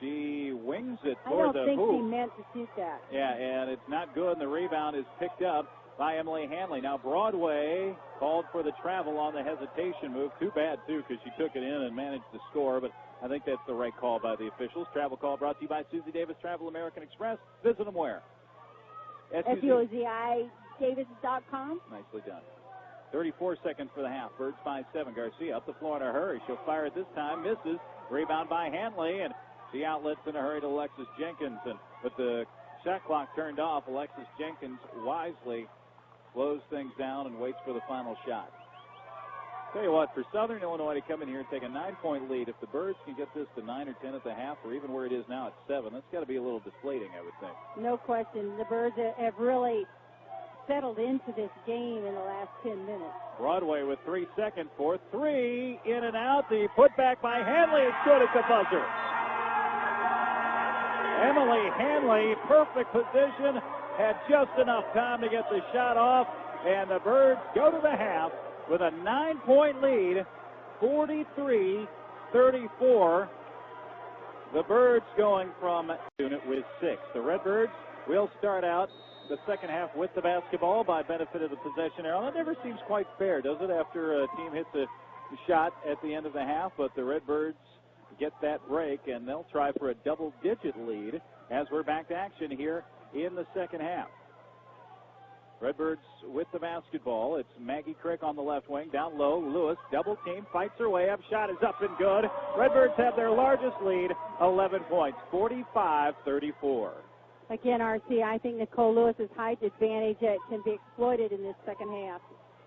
She wings it toward the hoop. I don't think she meant to shoot that. Yeah, and it's not good, and the rebound is picked up by Emily Hanley. Now Broadway called for the travel on the hesitation move. Too bad, too, because she took it in and managed to score, but I think that's the right call by the officials. Travel call brought to you by Susie Davis Travel American Express. Visit them where? SUZIDavis.com. Nicely done. 34 seconds for the half. Birds by 7. Garcia up the floor in a hurry. She'll fire it this time. Misses. Rebound by Hanley. And the outlets in a hurry to Alexis Jenkins. And with the shot clock turned off, Alexis Jenkins wisely slows things down and waits for the final shot. Tell you what, for Southern Illinois to come in here and take a 9-point lead, if the Birds can get this to 9 or 10 at the half, or even where it is now at 7, that's got to be a little deflating, I would think. No question. The Birds have really settled into this game in the last 10 minutes. Broadway with 3 seconds for 3. In and out. The putback by Hanley is good at the buzzer. Emily Hanley, perfect position, had just enough time to get the shot off, and the Birds go to the half with a 9-point lead, 43-34. The Birds going from unit with 6. The Redbirds will start out the second half with the basketball by benefit of the possession arrow. That never seems quite fair, does it, after a team hits a shot at the end of the half? But the Redbirds get that break, and they'll try for a double-digit lead as we're back to action here in the second half. Redbirds with the basketball. It's Maggie Crick on the left wing. Down low, Lewis, double team, fights her way up. Shot is up and good. Redbirds have their largest lead, 11 points, 45-34. Again, RC, I think Nicole Lewis's height advantage can be exploited in this second half.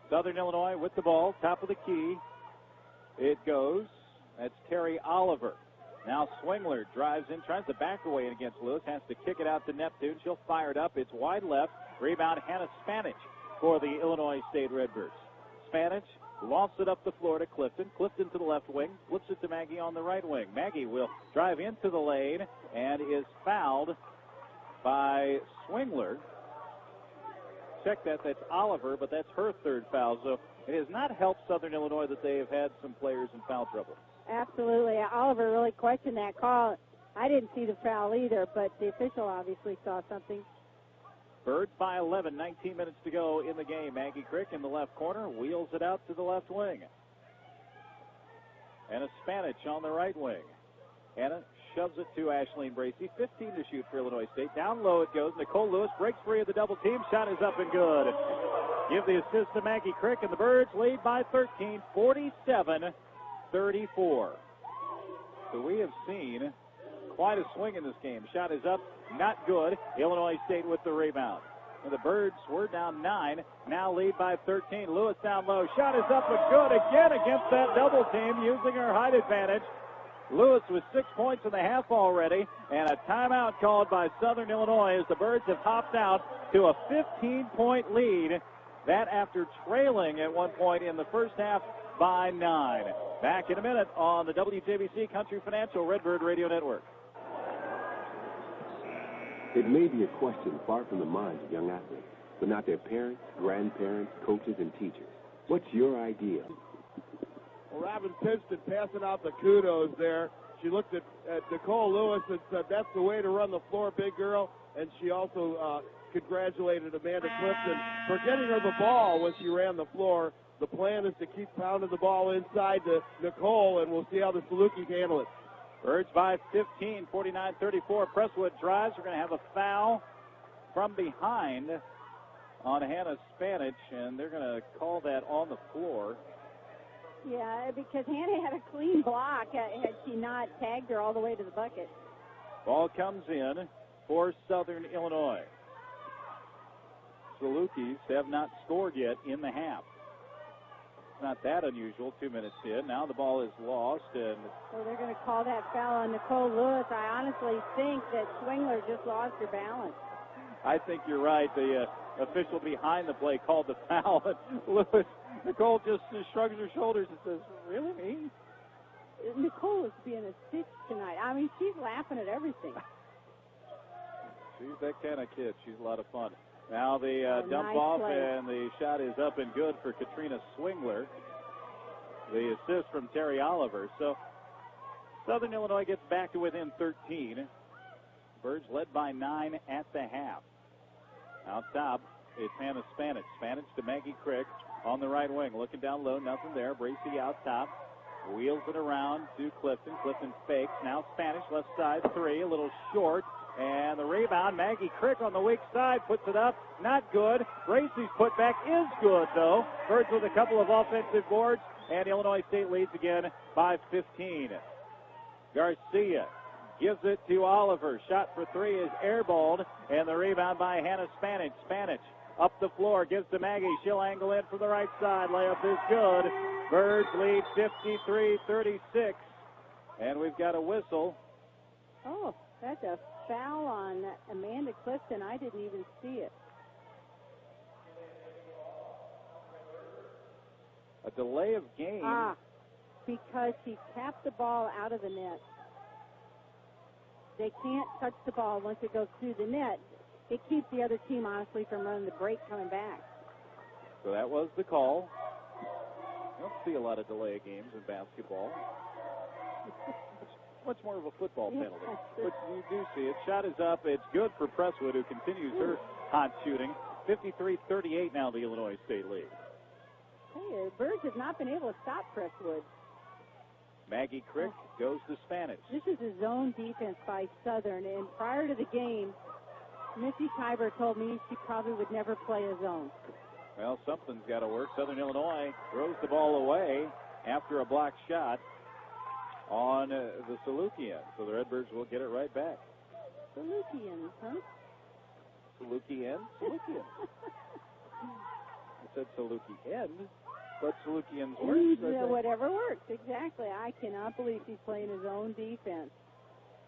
Southern Illinois with the ball, top of the key. It goes. That's Terry Oliver. Now Swingler drives in, tries to back away against Lewis, has to kick it out to Neptune. She'll fire it up. It's wide left. Rebound, Hannah Spanich for the Illinois State Redbirds. Spanich lofts it up the floor to Clifton. Clifton to the left wing, flips it to Maggie on the right wing. Maggie will drive into the lane and is fouled by Swingler. Check that. That's Oliver, but that's her third foul. So it has not helped Southern Illinois that they have had some players in foul trouble. Absolutely. Oliver really questioned that call. I didn't see the foul either, but the official obviously saw something. Birds by 11, 19 minutes to go in the game. Maggie Crick in the left corner, wheels it out to the left wing. Anna Spanich on the right wing. Anna shoves it to Ashleen Bracey. 15 to shoot for Illinois State. Down low it goes. Nicole Lewis breaks free of the double team. Shot is up and good. Give the assist to Maggie Crick, and the Birds lead by 13, 47-34. So we have seen quite a swing in this game. Shot is up, not good. Illinois State with the rebound. And the Birds were down 9, now lead by 13. Lewis down low. Shot is up and good again against that double team using her height advantage. Lewis with 6 points in the half already, and a timeout called by Southern Illinois as the Birds have hopped out to a 15-point lead. That after trailing at one point in the first half by 9. Back in a minute on the WJBC Country Financial Redbird Radio Network. It may be a question far from the minds of young athletes, but not their parents, grandparents, coaches, and teachers. What's your idea? Well, Robin Piston passing out the kudos there. She looked at Nicole Lewis and said, that's the way to run the floor, big girl. And she also congratulated Amanda Clifton for getting her the ball when she ran the floor. The plan is to keep pounding the ball inside to Nicole, and we'll see how the Salukis handle it. Birds by 15, 49-34. Presswood drives. We're going to have a foul from behind on Hannah Spanich, and they're going to call that on the floor. Yeah, because Hannah had a clean block had she not tagged her all the way to the bucket. Ball comes in for Southern Illinois. Salukis have not scored yet in the half. Not that unusual, 2 minutes in. Now the ball is lost. And so they're going to call that foul on Nicole Lewis. I honestly think that Swingler just lost her balance. I think you're right. The official behind the play called the foul. Nicole just shrugs her shoulders and says, really, me? Nicole is being a stitch tonight. I mean, she's laughing at everything. She's that kind of kid. She's a lot of fun. Now the dump nice off, play. and the shot is up and good for Katrina Swingler. The assist from Terry Oliver. So Southern Illinois gets back to within 13. Birds led by 9 at the half. Out top, it's Hannah Spanich. Spanich to Maggie Crick on the right wing. Looking down low, nothing there. Bracey out top. Wheels it around to Clifton. Clifton fakes. Now Spanish, left side, 3. A little short. And the rebound, Maggie Crick on the weak side, puts it up. Not good. Bracey's putback is good, though. Birds with a couple of offensive boards. And Illinois State leads again by 15. Garcia gives it to Oliver. Shot for 3 is airballed. And the rebound by Hannah Spanish. Spanish up the floor, gives to Maggie. She'll angle in from the right side. Layup is good. Birds lead 53-36. And we've got a whistle. Oh, that's a foul on Amanda Clifton. I didn't even see it. A delay of game. Because she tapped the ball out of the net. They can't touch the ball once it goes through the net. It keeps the other team, honestly, from running the break coming back. So that was the call. You don't see a lot of delay games in basketball. It's much more of a football penalty. But you do see it. Shot is up. It's good for Presswood, who continues her hot shooting. 53-38 now, the Illinois State lead. Hey, the Birds have not been able to stop Presswood. Maggie Crick goes to Spanish. This is a zone defense by Southern, and prior to the game, Missy Kyber told me she probably would never play a zone. Well, something's got to work. Southern Illinois throws the ball away after a blocked shot on the Salukian. So the Redbirds will get it right back. Salukian, huh? Salukian? Salukian. I said Salukian, but Salukian's works. Whatever works, exactly. I cannot believe he's playing his own defense.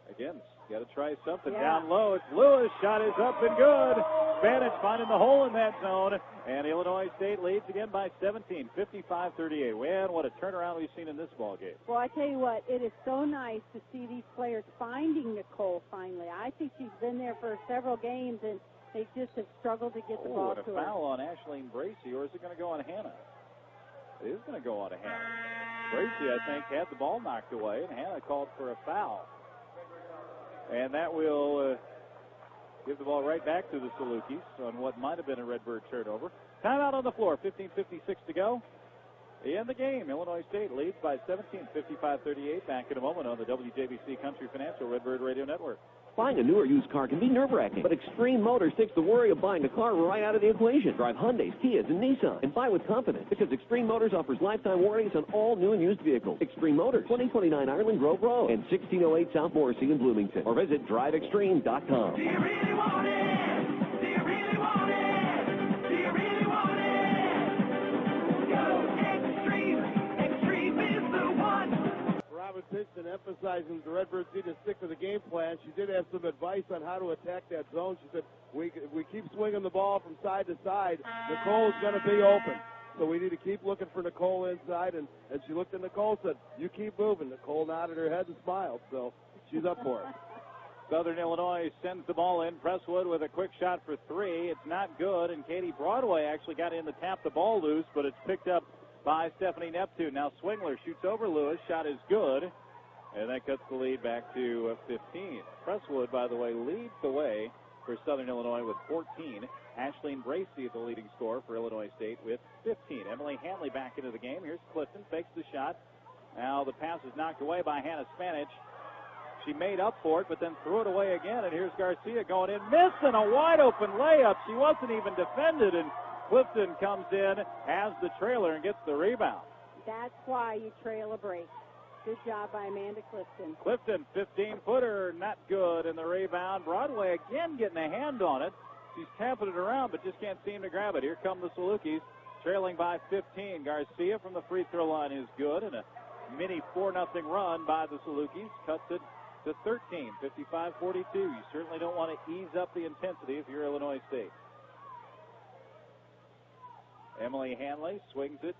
Again, got to try something. Yeah. Down low, it's Lewis. Shot is up and good. Spanish finding the hole in that zone. And Illinois State leads again by 17, 55-38. Man, what a turnaround we've seen in this ball game. Well, I tell you what, it is so nice to see these players finding Nicole finally. I think she's been there for several games, and they just have struggled to get the ball to her. And a foul on Ashleen Bracey, or is it going to go on Hannah? It is going to go on Hannah. Bracey, I think, had the ball knocked away, and Hannah called for a foul. And that will give the ball right back to the Salukis on what might have been a Redbird turnover. Timeout on the floor, 15:56 to go in the game. Illinois State leads by 17, 55-38. Back in a moment on the WJBC Country Financial Redbird Radio Network. Buying a new or used car can be nerve-wracking, but Extreme Motors takes the worry of buying a car right out of the equation. Drive Hyundais, Kias, and Nissan, and buy with confidence because Extreme Motors offers lifetime warranties on all new and used vehicles. Extreme Motors, 2029 Ireland Grove Road, and 1608 South Morrissey in Bloomington. Or visit driveextreme.com. Do you really want it? Do you really want it? Do you really want it? Go Extreme. Extreme is the one. Robin Pitchton emphasizing the Redbirds need to stick to the game plan. She did have some advice on how to attack that zone. She said, we keep swinging the ball from side to side, Nicole's going to be open. So we need to keep looking for Nicole inside. And as she looked at Nicole, said, you keep moving. Nicole nodded her head and smiled. So she's up for it. Southern Illinois sends the ball in. Presswood with a quick shot for 3. It's not good, and Katie Broadway actually got in to tap the ball loose, but it's picked up by Stephanie Neptune. Now Swingler shoots over Lewis. Shot is good, and that cuts the lead back to 15. Presswood, by the way, leads the way for Southern Illinois with 14. Ashleen Bracey, the leading scorer for Illinois State, with 15. Emily Hanley back into the game. Here's Clifton, fakes the shot. Now the pass is knocked away by Hannah Spanish. She made up for it, but then threw it away again, and here's Garcia going in, missing a wide-open layup. She wasn't even defended, and Clifton comes in, has the trailer, and gets the rebound. That's why you trail a break. Good job by Amanda Clifton. Clifton, 15-footer, not good, and the rebound. Broadway again getting a hand on it. She's tapping it around, but just can't seem to grab it. Here come the Salukis, trailing by 15. Garcia from the free throw line is good, and a mini 4-0 run by the Salukis cuts it to 13, 55-42. You certainly don't want to ease up the intensity if you're Illinois State. Emily Hanley swings it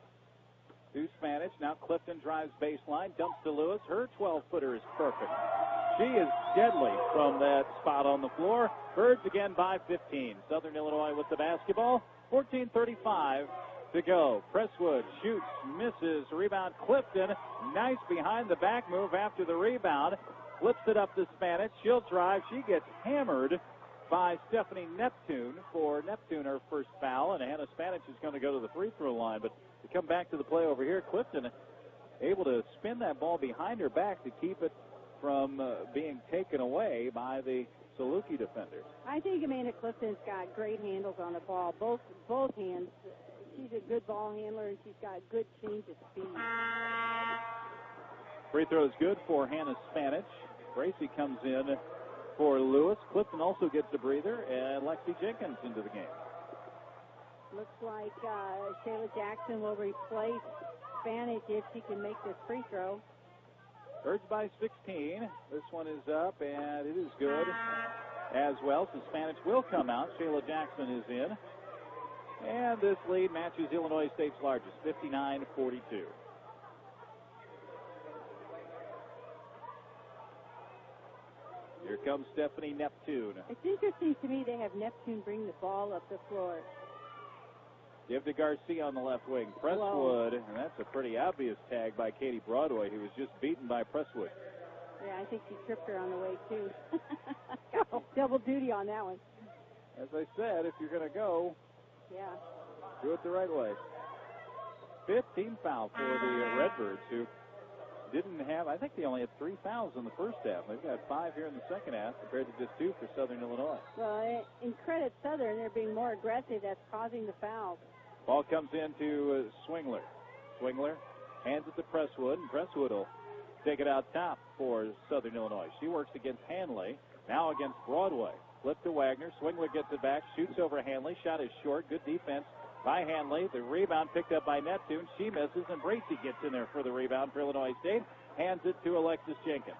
to Spanish. Now Clifton drives baseline, dumps to Lewis. Her 12-footer is perfect. She is deadly from that spot on the floor. Birds again by 15. Southern Illinois with the basketball. 14:35 to go. Presswood shoots, misses. Rebound Clifton. Nice behind the back move after the rebound. Flips it up to Spanish. She'll drive. She gets hammered by Stephanie Neptune. For Neptune, her first foul, and Hannah Spanish is going to go to the free throw line. But to come back to the play over here, Clifton able to spin that ball behind her back to keep it from being taken away by the Saluki defenders. I think Amanda Clifton's got great handles on the ball, both hands. She's a good ball handler, and she's got good change of speed. Free throw is good for Hannah Spanich. Gracie comes in for Lewis. Clifton also gets a breather, and Lexi Jenkins into the game. Looks like Shayla Jackson will replace Spanish if she can make this free throw. Birds by 16. This one is up, and it is good as well. So Spanish will come out. Shayla Jackson is in. And this lead matches Illinois State's largest, 59-42. Here comes Stephanie Neptune. It's interesting to me they have Neptune bring the ball up the floor. Give to Garcia on the left wing. Presswood, and that's a pretty obvious tag by Katie Broadway, who was just beaten by Presswood. Yeah, I think she tripped her on the way, too. Double duty on that one. As I said, if you're going to go, yeah, do it the right way. 15 foul for the Redbirds, who didn't have, I think they only had 3 fouls in the first half. They've got 5 here in the second half compared to just 2 for Southern Illinois. Well, in credit Southern, they're being more aggressive. That's causing the fouls. Ball comes into Swingler. Swingler hands it to Presswood, and Presswood will take it out top for Southern Illinois. She works against Hanley, now against Broadway. Flip to Wagner. Swingler gets it back, shoots over Hanley. Shot is short. Good defense by Hanley. The rebound picked up by Neptune. She misses, and Bracey gets in there for the rebound for Illinois State. Hands it to Alexis Jenkins.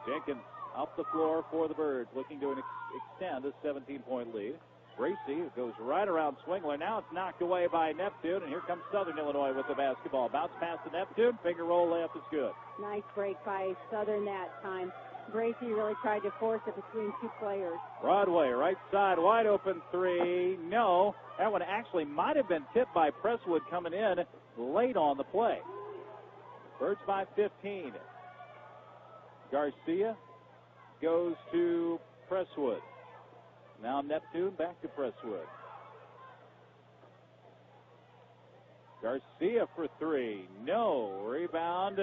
Jenkins up the floor for the Birds, looking to extend a 17-point lead. Bracey goes right around Swingler. Now it's knocked away by Neptune, and here comes Southern Illinois with the basketball. Bounce pass to Neptune. Finger roll layup is good. Nice break by Southern that time. Bracey really tried to force it between 2 players. Broadway, right side, wide open 3. No, that one actually might have been tipped by Presswood coming in late on the play. Birds by 15. Garcia goes to Presswood. Now Neptune back to Presswood. Garcia for 3. No. Rebound.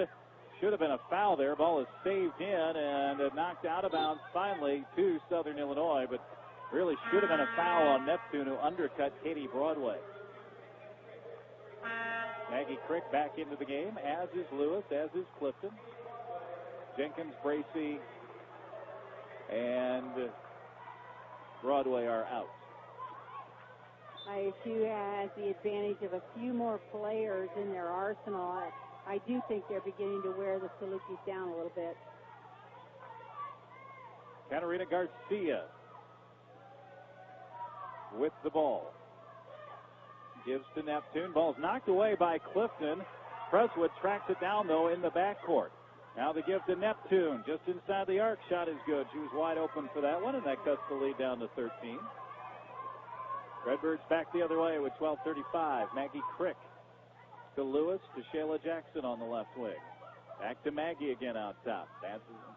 Should have been a foul there. Ball is saved in and knocked out of bounds finally to Southern Illinois, but really should have been a foul on Neptune, who undercut Katie Broadway. Maggie Crick back into the game, as is Lewis, as is Clifton. Jenkins, Bracey, and Broadway are out. ISU has the advantage of a few more players in their arsenal. I do think they're beginning to wear the Salukis down a little bit. Katarina Garcia with the ball. Gives to Neptune. Ball's knocked away by Clifton. Presswood tracks it down, though, in the backcourt. Now the give to Neptune. Just inside the arc. Shot is good. She was wide open for that one, and that cuts the lead down to 13. Redbirds back the other way with 12:35. Maggie Crick to Lewis, to Shayla Jackson on the left wing. Back to Maggie again out top.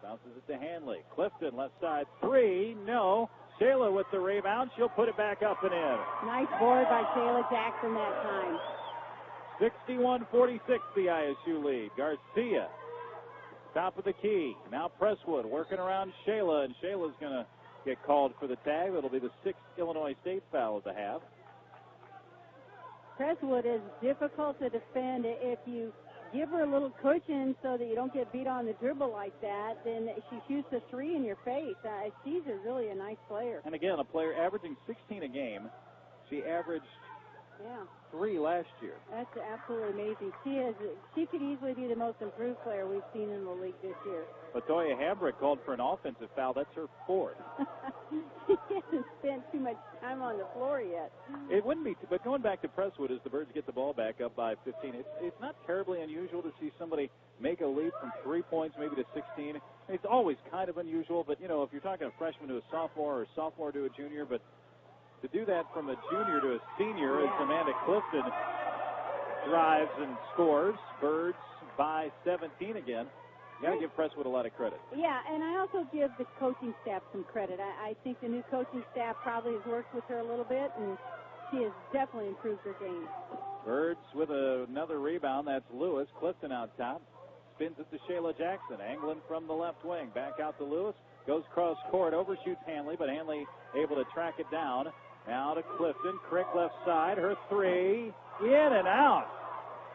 Bounces it to Hanley. Clifton, left side, 3. No. Shayla with the rebound. She'll put it back up and in. Nice board by Shayla Jackson that time. 61-46, the ISU lead. Garcia, top of the key. Now Presswood working around Shayla, and Shayla's going to get called for the tag. That'll be the 6th Illinois State foul of the half. Presswood is difficult to defend. If you give her a little cushion so that you don't get beat on the dribble like that, then she shoots a 3 in your face. She's really a nice player. And again, a player averaging 16 a game. She averaged 3 last year. That's absolutely amazing. She could easily be the most improved player we've seen in the league this year. Latoya Hambrick called for an offensive foul. That's her 4th. She hasn't spent too much time on the floor yet. It wouldn't be, but going back to Presswood as the Birds get the ball back up by 15, it's not terribly unusual to see somebody make a leap from 3 points maybe to 16. It's always kind of unusual, but, you know, if you're talking a freshman to a sophomore or a sophomore to a junior, but to do that from a junior to a senior as Amanda Clifton drives and scores. Birds by 17 again. You got to give Presswood a lot of credit. Yeah, and I also give the coaching staff some credit. I think the new coaching staff probably has worked with her a little bit, and she has definitely improved her game. Birds with another rebound. That's Lewis. Clifton out top. Spins it to Shayla Jackson. Angling from the left wing. Back out to Lewis. Goes cross court. Overshoots Hanley, but Hanley able to track it down. Now to Clifton. Crick left side. Her three. In and out.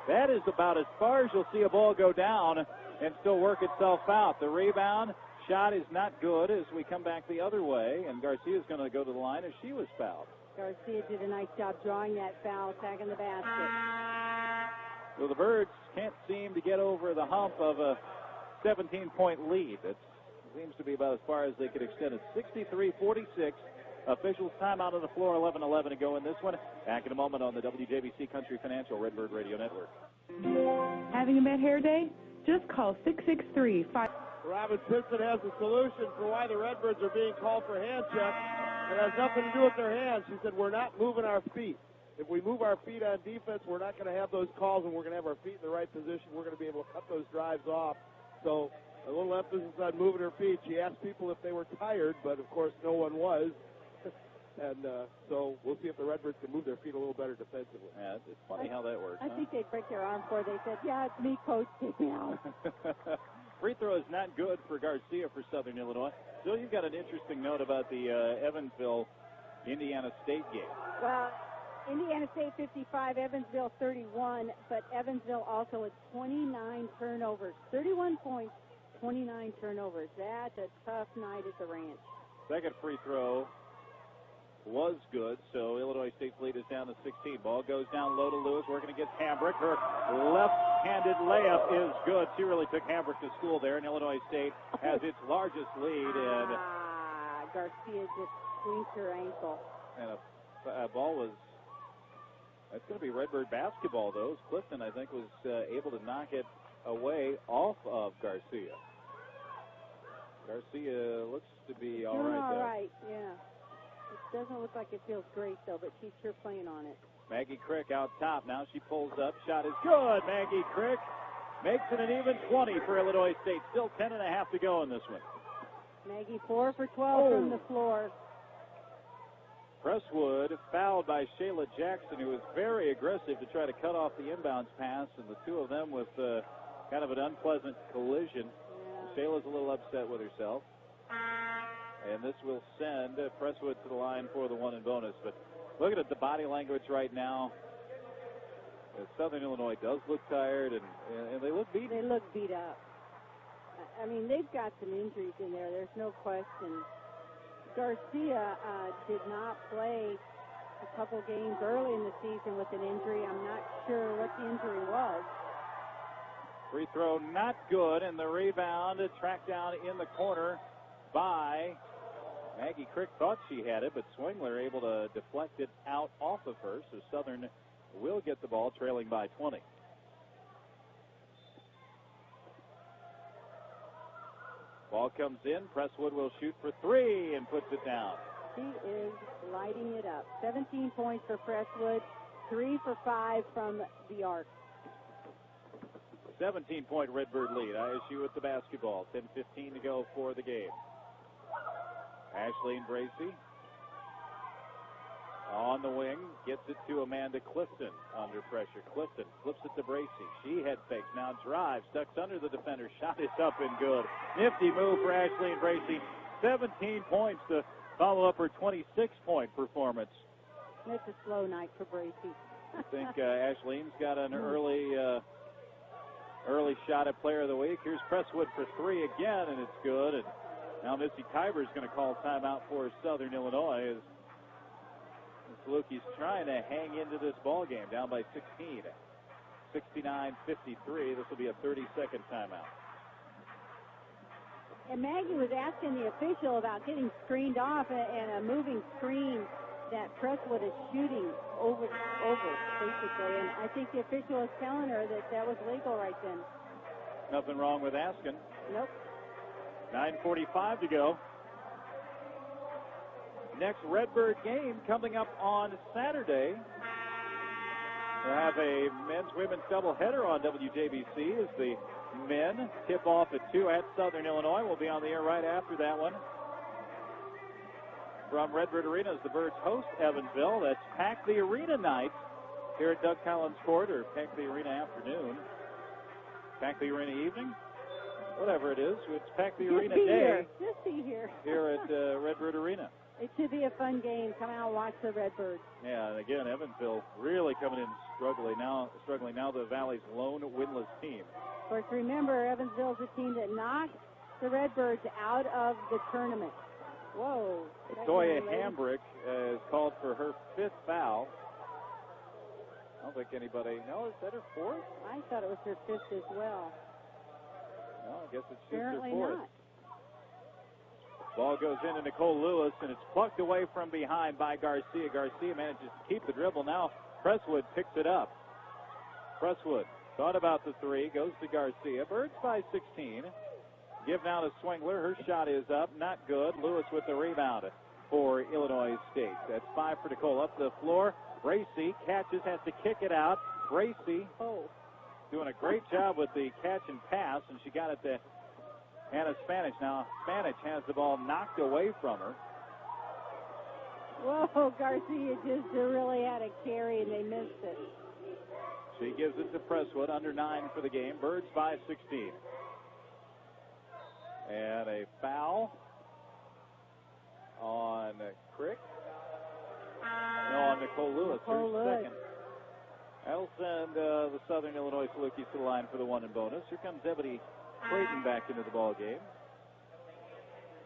That is about as far as you'll see a ball go down and still work itself out. The rebound shot is not good as we come back the other way, and Garcia's going to go to the line as she was fouled. Garcia did a nice job drawing that foul, tagging the basket. So the Birds can't seem to get over the hump of a 17-point lead. It seems to be about as far as they could extend it. 63-46. Officials timeout on the floor, 11-11 to go in this one. Back in a moment on the WJBC Country Financial Redbird Radio Network. Having a bad hair day? Just call 663-5... Robin Pinson has a solution for why the Redbirds are being called for hand check. It has nothing to do with their hands. She said, we're not moving our feet. If we move our feet on defense, we're not going to have those calls, and we're going to have our feet in the right position. We're going to be able to cut those drives off. So a little emphasis on moving her feet. She asked people if they were tired, but, of course, no one was. And so we'll see if the Redbirds can move their feet a little better defensively. Yeah, it's funny how that works. I think they'd break their arm for it. They said, yeah, it's me, coach, take me out. Free throw is not good for Garcia for Southern Illinois. Still, you've got an interesting note about the Evansville-Indiana State game. Well, Indiana State 55, Evansville 31, but Evansville also with 29 turnovers. 31 points, 29 turnovers. That's a tough night at the ranch. Second free throw was good, so Illinois State's lead is down to 16. Ball goes down low to Lewis, working against Hambrick. Her left-handed layup is good. She really took Hambrick to school there, and Illinois State has its largest lead. And Garcia just tweaked her ankle. And a ball was, that's going to be Redbird basketball, though. Clifton, I think, was able to knock it away off of Garcia. Garcia looks to be all right, though. All right, yeah. It doesn't look like it feels great, though, but she's sure playing on it. Maggie Crick out top. Now she pulls up. Shot is good. Maggie Crick makes it an even 20 for Illinois State. Still 10.5 to go in this one. Maggie 4 for 12 from the floor. Presswood fouled by Shayla Jackson, who was very aggressive to try to cut off the inbounds pass, and the two of them with kind of an unpleasant collision. Yeah. Shayla's a little upset with herself. And this will send Presswood to the line for the one and bonus. But looking at the body language right now, Southern Illinois does look tired, and they look beat. They look beat up. I mean, they've got some injuries in there. There's no question. Garcia did not play a couple games early in the season with an injury. I'm not sure what the injury was. Free throw not good, and the rebound tracked down in the corner by Maggie Crick. Thought she had it, but Swingler able to deflect it out off of her, so Southern will get the ball trailing by 20. Ball comes in. Presswood will shoot for three and puts it down. She is lighting it up. 17 points for Presswood, 3 for 5 from the arc. 17-point Redbird lead. ISU with the basketball. 10:15 to go for the game. Ashleen Bracey on the wing, gets it to Amanda Clifton under pressure. Clifton flips it to Bracey. She head fakes, now drives, ducks under the defender. Shot is up and good. Nifty move for Ashleen Bracey. 17 points to follow up her 26-point performance. It's a slow night for Bracey. I think Ashleen's got an early shot at Player of the Week. Here's Presswood for three again, and it's good. And now Missy Kyber's going to call timeout for Southern Illinois as Salukis trying to hang into this ball game, down by 16. 69-53. This will be a 30-second timeout. And Maggie was asking the official about getting screened off and a moving screen that Presswood is shooting over, basically. And I think the official is telling her that that was legal right then. Nothing wrong with asking. Nope. 9:45 to go. Next Redbird game coming up on Saturday. We'll have a men's-women's doubleheader on WJBC as the men tip off at 2 at Southern Illinois. We'll be on the air right after that one. From Redbird Arena as the Birds host Evansville. That's Pack the Arena night here at Doug Collins Court or Packley Arena afternoon. Packley Arena evening, whatever it is. It's Packley Arena day. Just be here. Here at Redbird Arena. It should be a fun game. Come out and watch the Redbirds. Yeah, and again, Evansville really coming in struggling now. The Valley's lone winless team. Of course, remember, Evansville's a team that knocked the Redbirds out of the tournament. Whoa. Toya Hambrick is called for her 5th foul. I don't think anybody. No, is that her 4th? I thought it was her 5th as well. No, I guess it's just Apparently her 4th. not. Ball goes into Nicole Lewis, and it's plucked away from behind by Garcia. Garcia manages to keep the dribble. Now Presswood picks it up. Presswood thought about the 3, goes to Garcia. Birds by 16. Give now to Swingler. Her shot is up. Not good. Lewis with the rebound for Illinois State. That's 5 for Nicole. Up the floor. Bracy catches, has to kick it out. Bracy doing a great job with the catch and pass, and she got it to Hannah Spanish. Now Spanish has the ball knocked away from her. Whoa, Garcia just really had a carry, and they missed it. She gives it to Presswood. Under 9 for the game. Birds by 16. And a foul on Crick. No, on Nicole Lewis. Her second. That'll send the Southern Illinois Salukis to the line for the 1 and bonus. Here comes Ebony Creighton back into the ball game.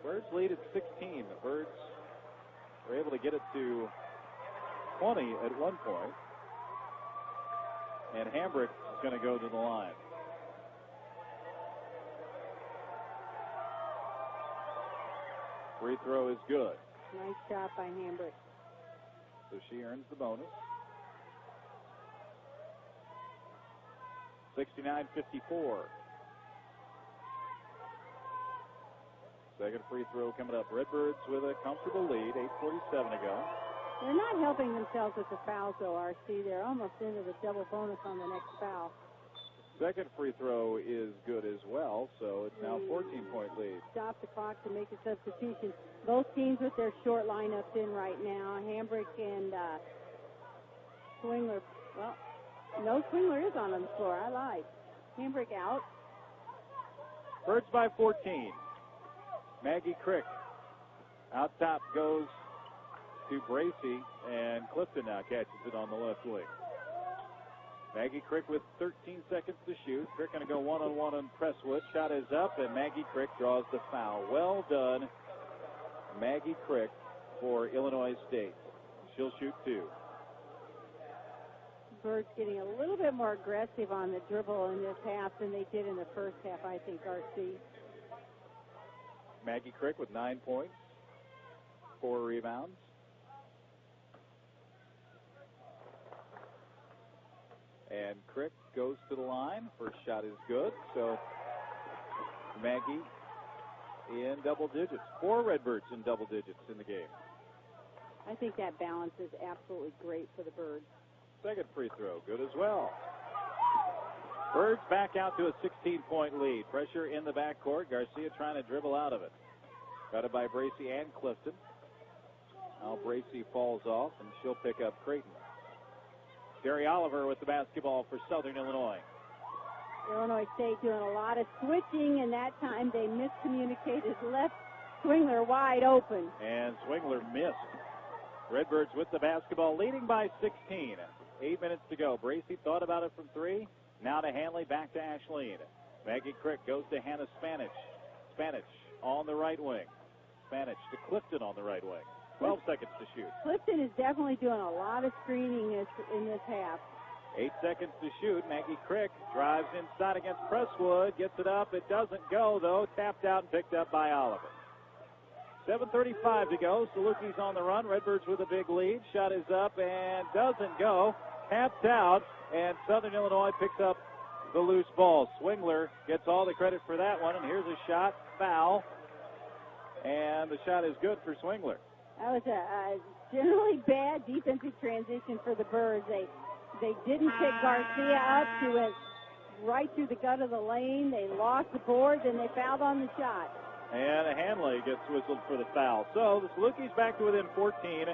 Birds lead at 16. The Birds were able to get it to 20 at one point. And Hambrick is going to go to the line. Free throw is good. Nice shot by Hambrick. So she earns the bonus. 69-54. Second free throw coming up. Redbirds with a comfortable lead. 8:47 to go. They're not helping themselves with the fouls, though, RC. They're almost into the double bonus on the next foul. Second free throw is good as well, so it's now 14-point lead. Stop the clock to make a substitution. Both teams with their short lineups in right now. Hambrick and Swingler. Well, no, Swingler is on the floor. I lied. Hambrick out. Birds by 14. Maggie Crick out top goes to Bracy, and Clifton now catches it on the left wing. Maggie Crick with 13 seconds to shoot. Crick going to go one-on-one on Presswood. Shot is up, and Maggie Crick draws the foul. Well done, Maggie Crick for Illinois State. She'll shoot 2. Birds getting a little bit more aggressive on the dribble in this half than they did in the first half, I think, RC. Maggie Crick with 9 points, 4 rebounds. And Crick goes to the line. First shot is good. So Maggie in double digits. 4 Redbirds in double digits in the game. I think that balance is absolutely great for the Birds. Second free throw, good as well. Birds back out to a 16-point lead. Pressure in the backcourt. Garcia trying to dribble out of it. Got it by Bracy and Clifton. Now Bracy falls off, and she'll pick up Creighton. Terry Oliver with the basketball for Southern Illinois. Illinois State doing a lot of switching, and that time they miscommunicated. Left Swingler wide open. And Swingler missed. Redbirds with the basketball, leading by 16. 8 minutes to go. Bracy thought about it from 3. Now to Hanley, back to Ashleen. Maggie Crick goes to Hannah Spanish. Spanish on the right wing. Spanish to Clifton on the right wing. 12 seconds to shoot. Clifton is definitely doing a lot of screening in this half. 8 seconds to shoot. Maggie Crick drives inside against Presswood. Gets it up. It doesn't go, though. Tapped out and picked up by Oliver. 7:35 to go. Salukis on the run. Redbirds with a big lead. Shot is up and doesn't go. Tapped out, and Southern Illinois picks up the loose ball. Swingler gets all the credit for that one, and here's a shot. Foul. And the shot is good for Swingler. That was a generally bad defensive transition for the Birds. They didn't pick Garcia up. She went right through the gut of the lane. They lost the boards, and they fouled on the shot. And Hanley gets whistled for the foul. So the Salukis back to within 14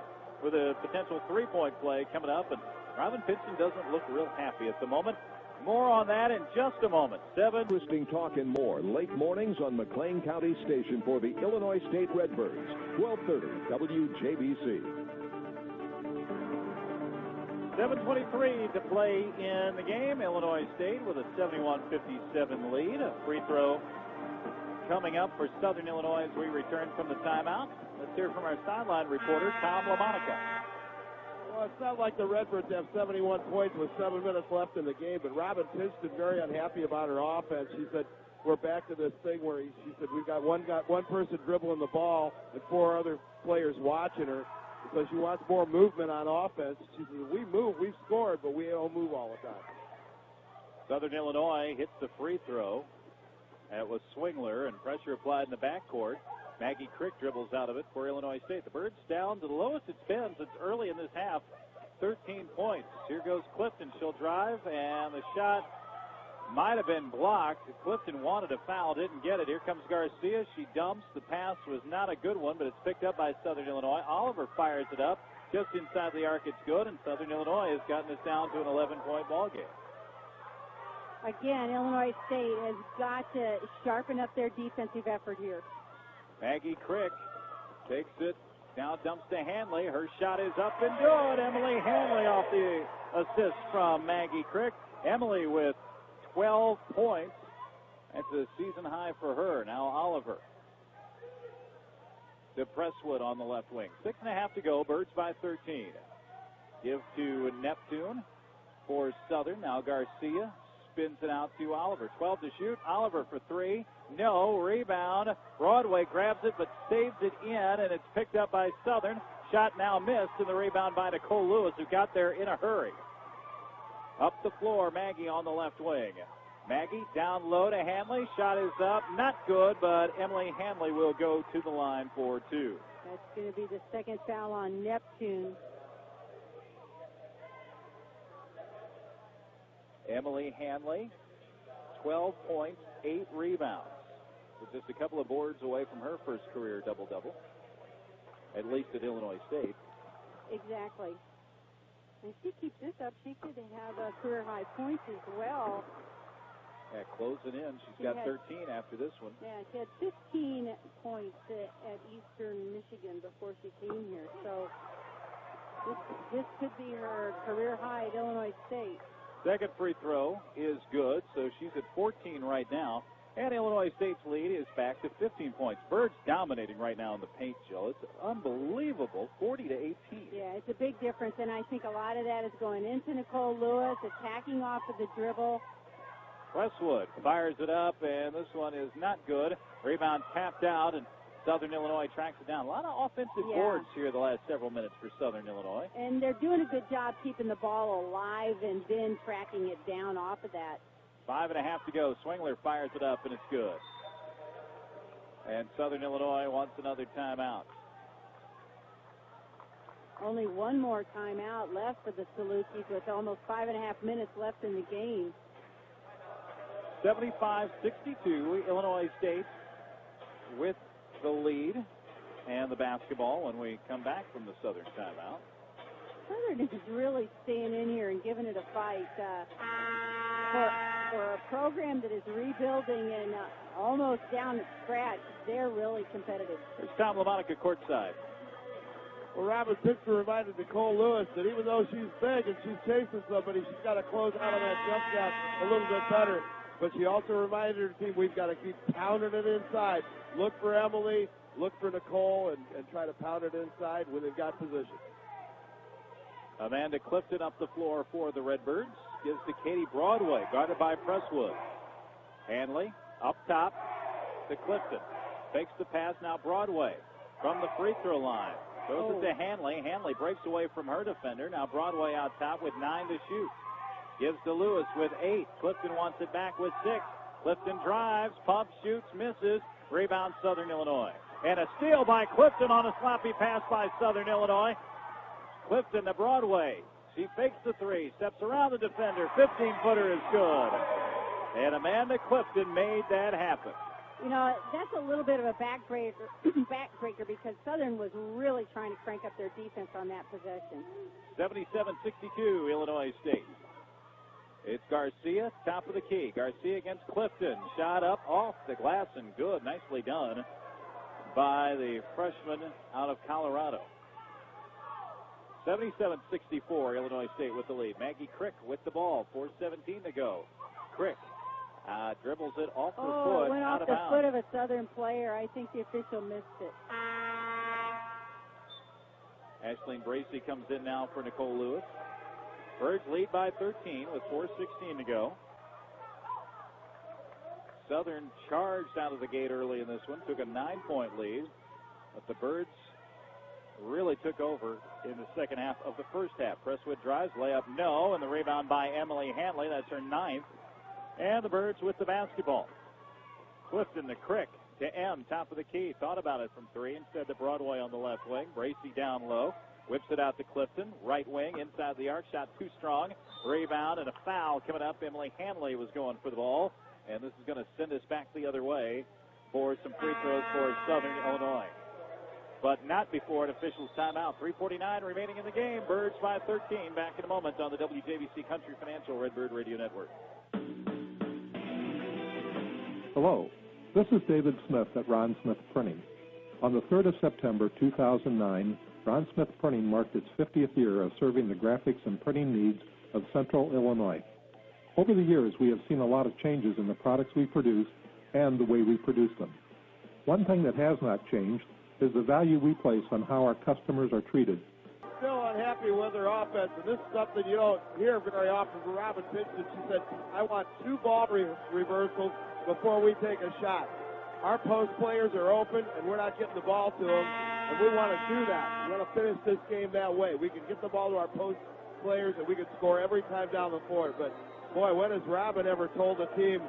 with a potential 3-point play coming up. And Robin Pitson doesn't look real happy at the moment. More on that in just a moment. Interesting talk and more late mornings on McLean County Station for the Illinois State Redbirds. 1230 WJBC. 7:23 to play in the game. Illinois State with a 71-57 lead. A free throw coming up for Southern Illinois as we return from the timeout. Let's hear from our sideline reporter, Tom LaMonica. Well, it's not like the Redbirds have 71 points with 7 minutes left in the game, but Robin Pitson very unhappy about her offense. She said, we're back to this thing where she said we've got one person dribbling the ball and 4 other players watching her. So she wants more movement on offense. She says, we move, we've scored, but we don't move all the time. Southern Illinois hits the free throw. It was Swingler, and pressure applied in the backcourt. Maggie Crick dribbles out of it for Illinois State. The Birds down to the lowest it's been since early in this half, 13 points. Here goes Clifton. She'll drive, and the shot might have been blocked. Clifton wanted a foul, didn't get it. Here comes Garcia. She dumps. The pass was not a good one, but it's picked up by Southern Illinois. Oliver fires it up. Just inside the arc, it's good, and Southern Illinois has gotten this down to an 11-point ball game. Again, Illinois State has got to sharpen up their defensive effort here. Maggie Crick takes it, now dumps to Hanley. Her shot is up and good. Emily Hanley off the assist from Maggie Crick. Emily with 12 points. That's a season high for her. Now Oliver to Presswood on the left wing. 6.5 to go. Birds by 13. Give to Neptune for Southern. Now Garcia spins it out to Oliver. 12 to shoot. Oliver for 3. No. Rebound. Broadway grabs it but saves it in, and it's picked up by Southern. Shot now missed, and the rebound by Nicole Lewis, who got there in a hurry. Up the floor, Maggie on the left wing. Maggie down low to Hanley. Shot is up. Not good, but Emily Hanley will go to the line for 2. That's going to be the second foul on Neptune. Emily Hanley, 12 points, 8 rebounds. With just a couple of boards away from her first career double-double, at least at Illinois State. Exactly. And if she keeps this up, she could have career-high points as well. Yeah, closing in. She's got 13 after this one. Yeah, she had 15 points at Eastern Michigan before she came here. So this could be her career high at Illinois State. Second free throw is good, so she's at 14 right now. And Illinois State's lead is back to 15 points. Birds dominating right now in the paint, Joe. It's unbelievable, 40 to 18. Yeah, it's a big difference, and I think a lot of that is going into Nicole Lewis, attacking off of the dribble. Presswood fires it up, and this one is not good. Rebound tapped out, and Southern Illinois tracks it down. A lot of offensive boards here the last several minutes for Southern Illinois. And they're doing a good job keeping the ball alive and then tracking it down off of that. 5.5 to go. Swingler fires it up, and it's good. And Southern Illinois wants another timeout. Only one more timeout left for the Salukis with almost 5.5 minutes left in the game. 75-62, Illinois State with the lead and the basketball when we come back from the Southern timeout. Southern is really staying in here and giving it a fight. For a program that is rebuilding and almost down to scratch, they're really competitive. There's Tom LaMonica courtside. Well, Robin Pitson reminded Nicole Lewis that even though she's big and she's chasing somebody, she's got to close out on that jump shot a little bit better. But she also reminded her team we've got to keep pounding it inside. Look for Emily, look for Nicole, and try to pound it inside when they've got position. Amanda Clifton up the floor for the Redbirds. Gives to Katie Broadway, guarded by Presswood. Hanley up top to Clifton. Fakes the pass, now Broadway from the free throw line. Throws it to Hanley. Hanley breaks away from her defender. Now Broadway out top with 9 to shoot. Gives to Lewis with 8. Clifton wants it back with 6. Clifton drives, pumps, shoots, misses. Rebound Southern Illinois. And a steal by Clifton on a sloppy pass by Southern Illinois. Clifton to Broadway. She fakes the 3, steps around the defender. 15-footer is good. And Amanda Clifton made that happen. You know, that's a little bit of a backbreaker because Southern was really trying to crank up their defense on that possession. 77-62, Illinois State. It's Garcia, top of the key. Garcia against Clifton. Shot up off the glass and good. Nicely done by the freshman out of Colorado. 77-64, Illinois State with the lead. Maggie Crick with the ball. 4:17 to go. Crick dribbles it off her foot, went out off of the bounds. foot of a Southern player. I think the official missed it. Ashleen Bracey comes in now for Nicole Lewis. Birds lead by 13 with 4:16 to go. Southern charged out of the gate early in this one, took a 9-point lead, but the Birds really took over in the second half of the first half. Presswood drives, layup no, and the rebound by Emily Hanley. That's her 9th. And the Birds with the basketball. Clifton to Crick to M, top of the key. Thought about it from 3. Instead to Broadway on the left wing. Bracey down low. Whips it out to Clifton. Right wing, inside the arc. Shot too strong. Rebound and a foul coming up. Emily Hanley was going for the ball. And this is going to send us back the other way for some free throws for Southern Illinois. But not before an official's timeout. 3:49 remaining in the game. Birds by 13. Back in a moment on the WJBC Country Financial Redbird Radio Network. Hello, this is David Smith at Ron Smith Printing. On the 3rd of September 2009, Ron Smith Printing marked its 50th year of serving the graphics and printing needs of Central Illinois. Over the years, we have seen a lot of changes in the products we produce and the way we produce them. One thing that has not changed is the value we place on how our customers are treated. Still unhappy with their offense, and this is something you don't hear very often from Robin Pitchton. She said, I want 2 ball reversals before we take a shot. Our post players are open, and we're not getting the ball to them, and we want to do that. We want to finish this game that way. We can get the ball to our post players, and we can score every time down the court. But, boy, when has Robin ever told a team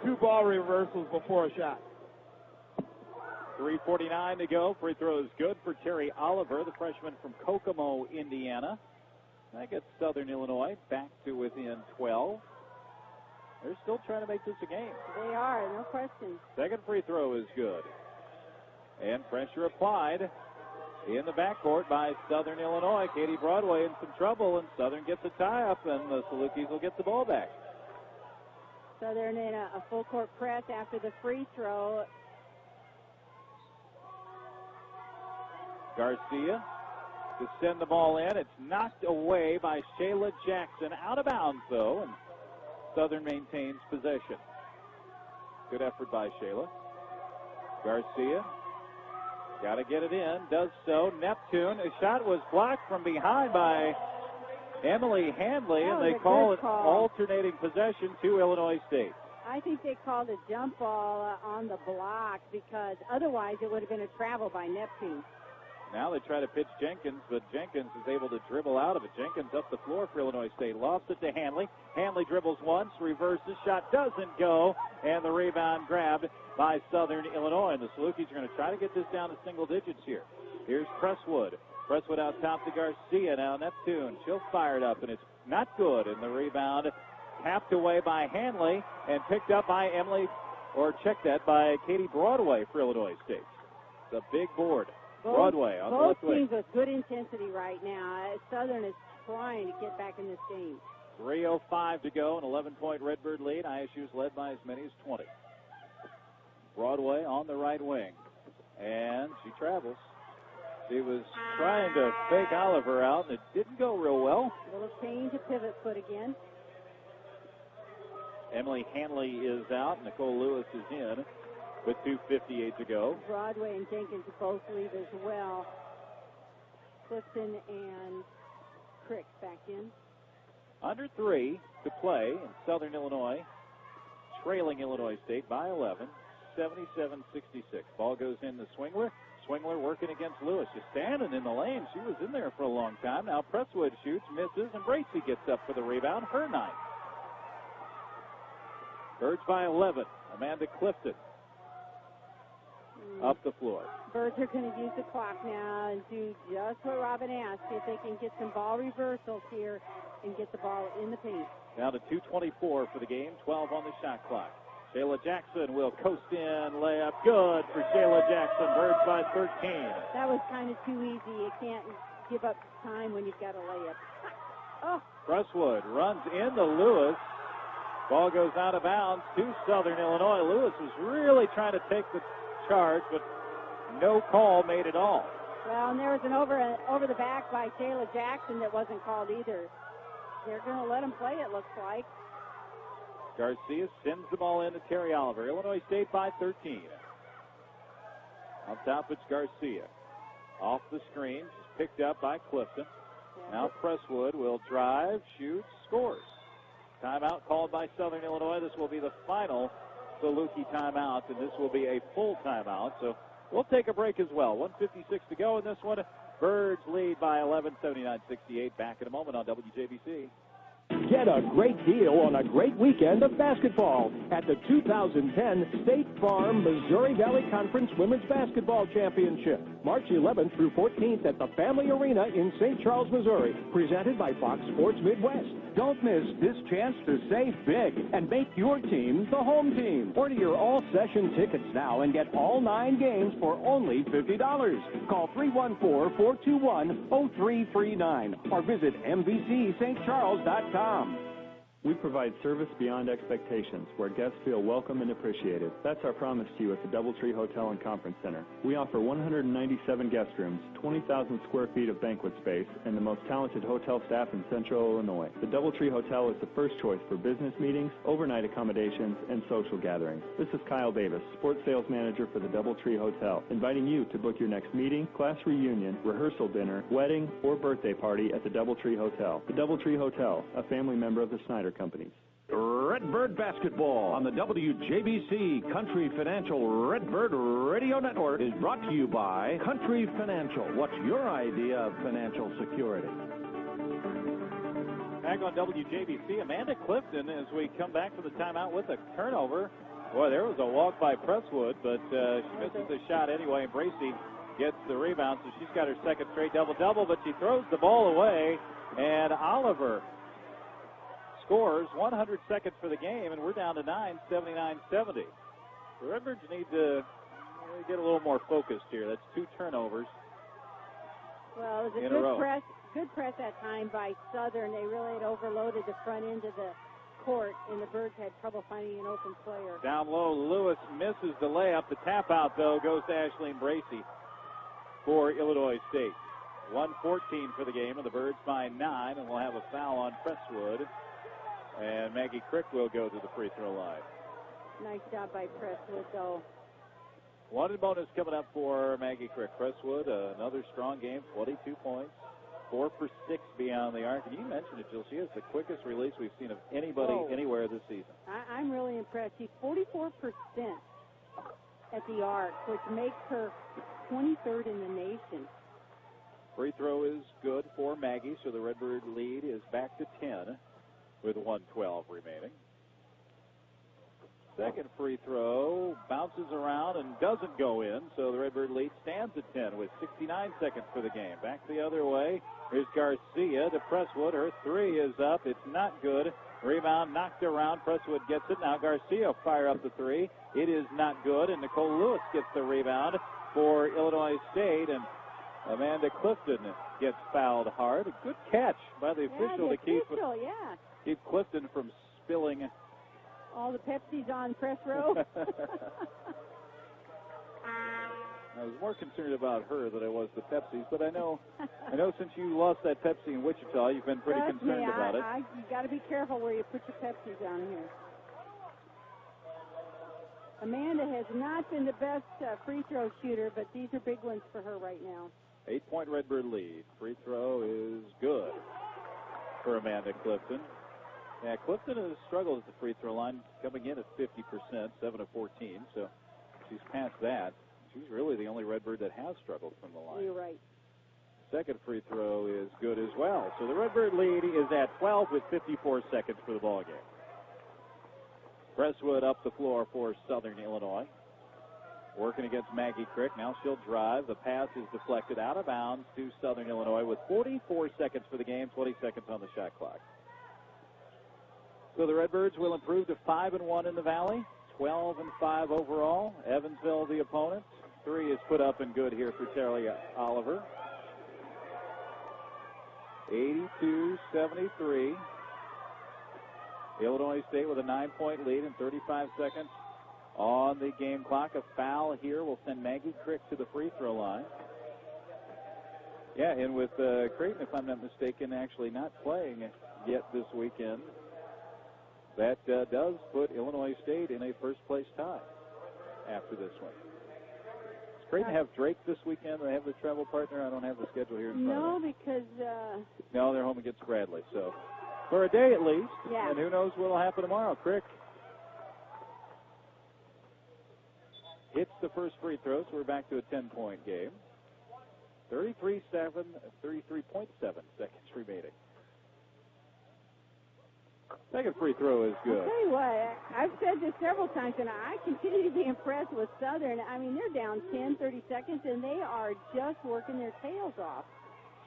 2 ball reversals before a shot? 3:49 to go. Free throw is good for Terry Oliver, the freshman from Kokomo, Indiana. That gets Southern Illinois back to within 12. They're still trying to make this a game. They are, no question. Second free throw is good. And pressure applied in the backcourt by Southern Illinois. Katie Broadway in some trouble, and Southern gets a tie-up, and the Salukis will get the ball back. Southern in a full-court press after the free throw. Garcia to send the ball in. It's knocked away by Shayla Jackson. Out of bounds, though, and Southern maintains possession. Good effort by Shayla. Garcia got to get it in. Does so. Neptune. A shot was blocked from behind by Emily Handley, and they call it alternating possession to Illinois State. I think they called a jump ball on the block because otherwise it would have been a travel by Neptune. Now they try to pitch Jenkins, but Jenkins is able to dribble out of it. Jenkins up the floor for Illinois State. Lofts it to Hanley. Hanley dribbles once, reverses, shot doesn't go, and the rebound grabbed by Southern Illinois. And the Salukis are going to try to get this down to single digits here. Here's Presswood. Presswood out top to Garcia. Now Neptune. She'll fire it up, and it's not good. And the rebound tapped away by Hanley and picked up by checked at by Katie Broadway for Illinois State. The big board. Broadway on the left wing. Both teams with good intensity right now. Southern is trying to get back in this game. 3:05 to go, an 11-point Redbird lead. ISU's led by as many as 20. Broadway on the right wing. And she travels. She was trying to fake Oliver out, and it didn't go real well. A little change of pivot foot again. Emily Hanley is out. Nicole Lewis is in with 2:58 to go. Broadway and Jenkins both leave as well. Clifton and Crick back in. Under 3 to play in Southern Illinois, trailing Illinois State by 11, 77-66. Ball goes in to Swingler. Swingler working against Lewis. She's standing in the lane. She was in there for a long time. Now Presswood shoots, misses, and Bracey gets up for the rebound. Her 9th. Birds by 11. Amanda Clifton up the floor. Birds are going to use the clock now and do just what Robin asked. See if they can get some ball reversals here and get the ball in the paint. Down to 2:24 for the game, 12 on the shot clock. Shayla Jackson will coast in, layup good for Shayla Jackson. Birds by 13. That was kind of too easy. You can't give up time when you've got a layup. Oh. Crestwood runs into Lewis. Ball goes out of bounds to Southern Illinois. Lewis was really trying to take the charge, but no call made at all. Well, and there was an over the back by Shayla Jackson that wasn't called either. They're going to let him play, it looks like. Garcia sends the ball in to Terry Oliver. Illinois State by 13. On top, it's Garcia. Off the screen, picked up by Clifton. Yeah. Now Crestwood will drive, shoot, scores. Timeout called by Southern Illinois. This will be the final Saluki timeout, and this will be a full timeout. So we'll take a break as well. 1:56 to go in this one. Birds lead by 11, 79-68. Back in a moment on WJBC. Get a great deal on a great weekend of basketball at the 2010 State Farm Missouri Valley Conference Women's Basketball Championship, March 11th through 14th at the Family Arena in St. Charles, Missouri, presented by Fox Sports Midwest. Don't miss this chance to save big and make your team the home team. Order your all-session tickets now and get all 9 games for only $50. Call 314-421-0339 or visit MVCStCharles.com. We provide service beyond expectations, where guests feel welcome and appreciated. That's our promise to you at the DoubleTree Hotel and Conference Center. We offer 197 guest rooms, 20,000 square feet of banquet space, and the most talented hotel staff in Central Illinois. The DoubleTree Hotel is the first choice for business meetings, overnight accommodations, and social gatherings. This is Kyle Davis, Sports Sales Manager for the DoubleTree Hotel, inviting you to book your next meeting, class reunion, rehearsal dinner, wedding, or birthday party at the DoubleTree Hotel. The DoubleTree Hotel, a family member of the Snyder Companies. Redbird Basketball on the WJBC Country Financial Redbird Radio Network is brought to you by Country Financial. What's your idea of financial security? Back on WJBC, Amanda Clifton as we come back from the timeout with a turnover. Boy, there was a walk by Presswood, but she misses the shot anyway. And Bracey gets the rebound, so she's got her second straight double-double, but she throws the ball away, and Oliver scores. 100 seconds for the game, and we're down to 9, 79-70. The Redbirds need to get a little more focused here. That's 2 turnovers. Well, it was a good press that time by Southern. They really had overloaded the front end of the court, and the Birds had trouble finding an open player. Down low, Lewis misses the layup. The tap out, though, goes to Ashleen Bracey for Illinois State. 1:14 for the game, and the Birds by 9, and we'll have a foul on Presswood. And Maggie Crick will go to the free throw line. Nice job by Presswood, though. One bonus coming up for Maggie Crick. Presswood, another strong game, 22 points, 4 for 6 beyond the arc. And you mentioned it, Jill. She has the quickest release we've seen of anybody anywhere this season. I'm really impressed. She's 44% at the arc, which makes her 23rd in the nation. Free throw is good for Maggie, so the Redbird lead is back to 10. With 1:12 remaining. Second free throw bounces around and doesn't go in, so the Redbird lead stands at 10 with 69 seconds for the game. Back the other way. Here's Garcia to Presswood. Her 3 is up. It's not good. Rebound knocked around. Presswood gets it. Now Garcia fire up the 3. It is not good, and Nicole Lewis gets the rebound for Illinois State, and Amanda Clifton gets fouled hard. A good catch by the official to keep Clifton from spilling all the Pepsis on press row. I was more concerned about her than I was the Pepsis, but I know since you lost that Pepsi in Wichita, you've been pretty concerned about it. You got to be careful where you put your Pepsi down here. Amanda has not been the best free throw shooter, but these are big ones for her right now. 8-point Redbird lead. Free throw is good for Amanda Clifton. Yeah, Clifton has struggled at the free throw line, coming in at 50%, 7 of 14, so she's past that. She's really the only Redbird that has struggled from the line. You're right. Second free throw is good as well. So the Redbird lead is at 12 with 54 seconds for the ball game. Presswood up the floor for Southern Illinois. Working against Maggie Crick. Now she'll drive. The pass is deflected out of bounds to Southern Illinois with 44 seconds for the game, 20 seconds on the shot clock. So the Redbirds will improve to 5-1 in the Valley, 12-5 overall. Evansville, the opponent. 3 is put up and good here for Terry Oliver. 82-73. Illinois State with a 9-point lead and 35 seconds on the game clock. A foul here will send Maggie Crick to the free throw line. Yeah, and with Creighton, if I'm not mistaken, actually not playing yet this weekend, that does put Illinois State in a first-place tie after this one. Does Creighton have Drake this weekend? They have the travel partner? I don't have the schedule here in front of me. because... No, they're home against Bradley, so for a day at least. Yeah. And who knows what will happen tomorrow. Crick hits the first free throw, so we're back to a 10-point game. 33.7 seconds remaining. Second free throw is good. I'll tell you what, I've said this several times, and I continue to be impressed with Southern. I mean, they're down 10, 30 seconds, and they are just working their tails off.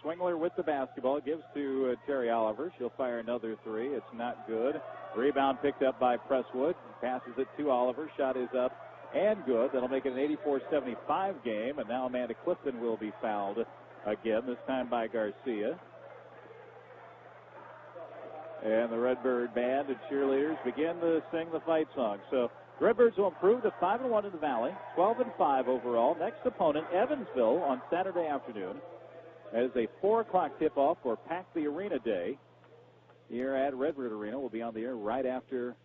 Swingler with the basketball, gives to Terry Oliver. She'll fire another 3. It's not good. Rebound picked up by Presswood. Passes it to Oliver. Shot is up and good. That'll make it an 84-75 game, and now Amanda Clifton will be fouled again, this time by Garcia. And the Redbird band and cheerleaders begin to sing the fight song. So the Redbirds will improve to 5-1 in the Valley, 12-5 overall. Next opponent, Evansville, on Saturday afternoon. That is a 4 o'clock tip-off for Pack the Arena Day here at Redbird Arena. We'll be on the air right after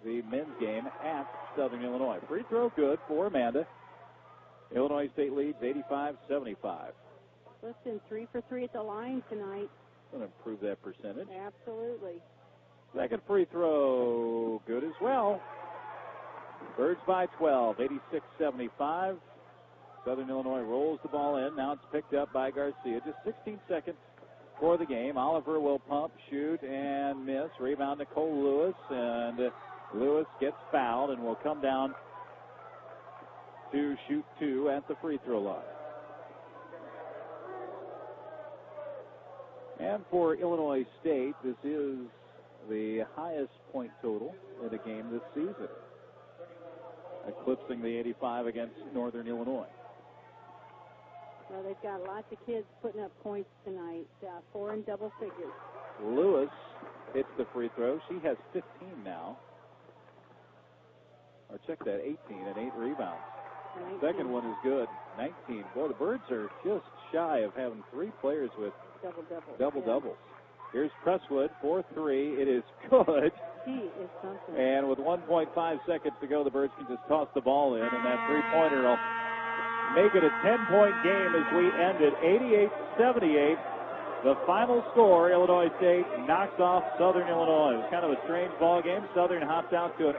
the men's game at Southern Illinois. Free throw good for Amanda. Illinois State leads 85-75. Listen, 3 for 3 at the line tonight. Going to improve that percentage. Absolutely. Second free throw good as well. Birds by 12, 86-75. Southern Illinois rolls the ball in. Now it's picked up by Garcia. Just 16 seconds for the game. Oliver will pump, shoot, and miss. Rebound Nicole Lewis, and Lewis gets fouled and will come down to shoot 2 at the free throw line. And for Illinois State, this is the highest point total in a game this season, eclipsing the 85 against Northern Illinois. Well, they've got lots of kids putting up points tonight, 4 in double figures. Lewis hits the free throw. She has 15 now. Or check that, 18 and 8 rebounds. 19. Second one is good, 19. Boy, the Birds are just shy of having 3 players with double-doubles. Here's Presswood, 4-3. It is good. She is something. And with 1.5 seconds to go, the Birds can just toss the ball in, and that three-pointer will make it a 10-point game as we end it 88-78. The final score, Illinois State knocks off Southern Illinois. It was kind of a strange ball game. Southern hopped out to an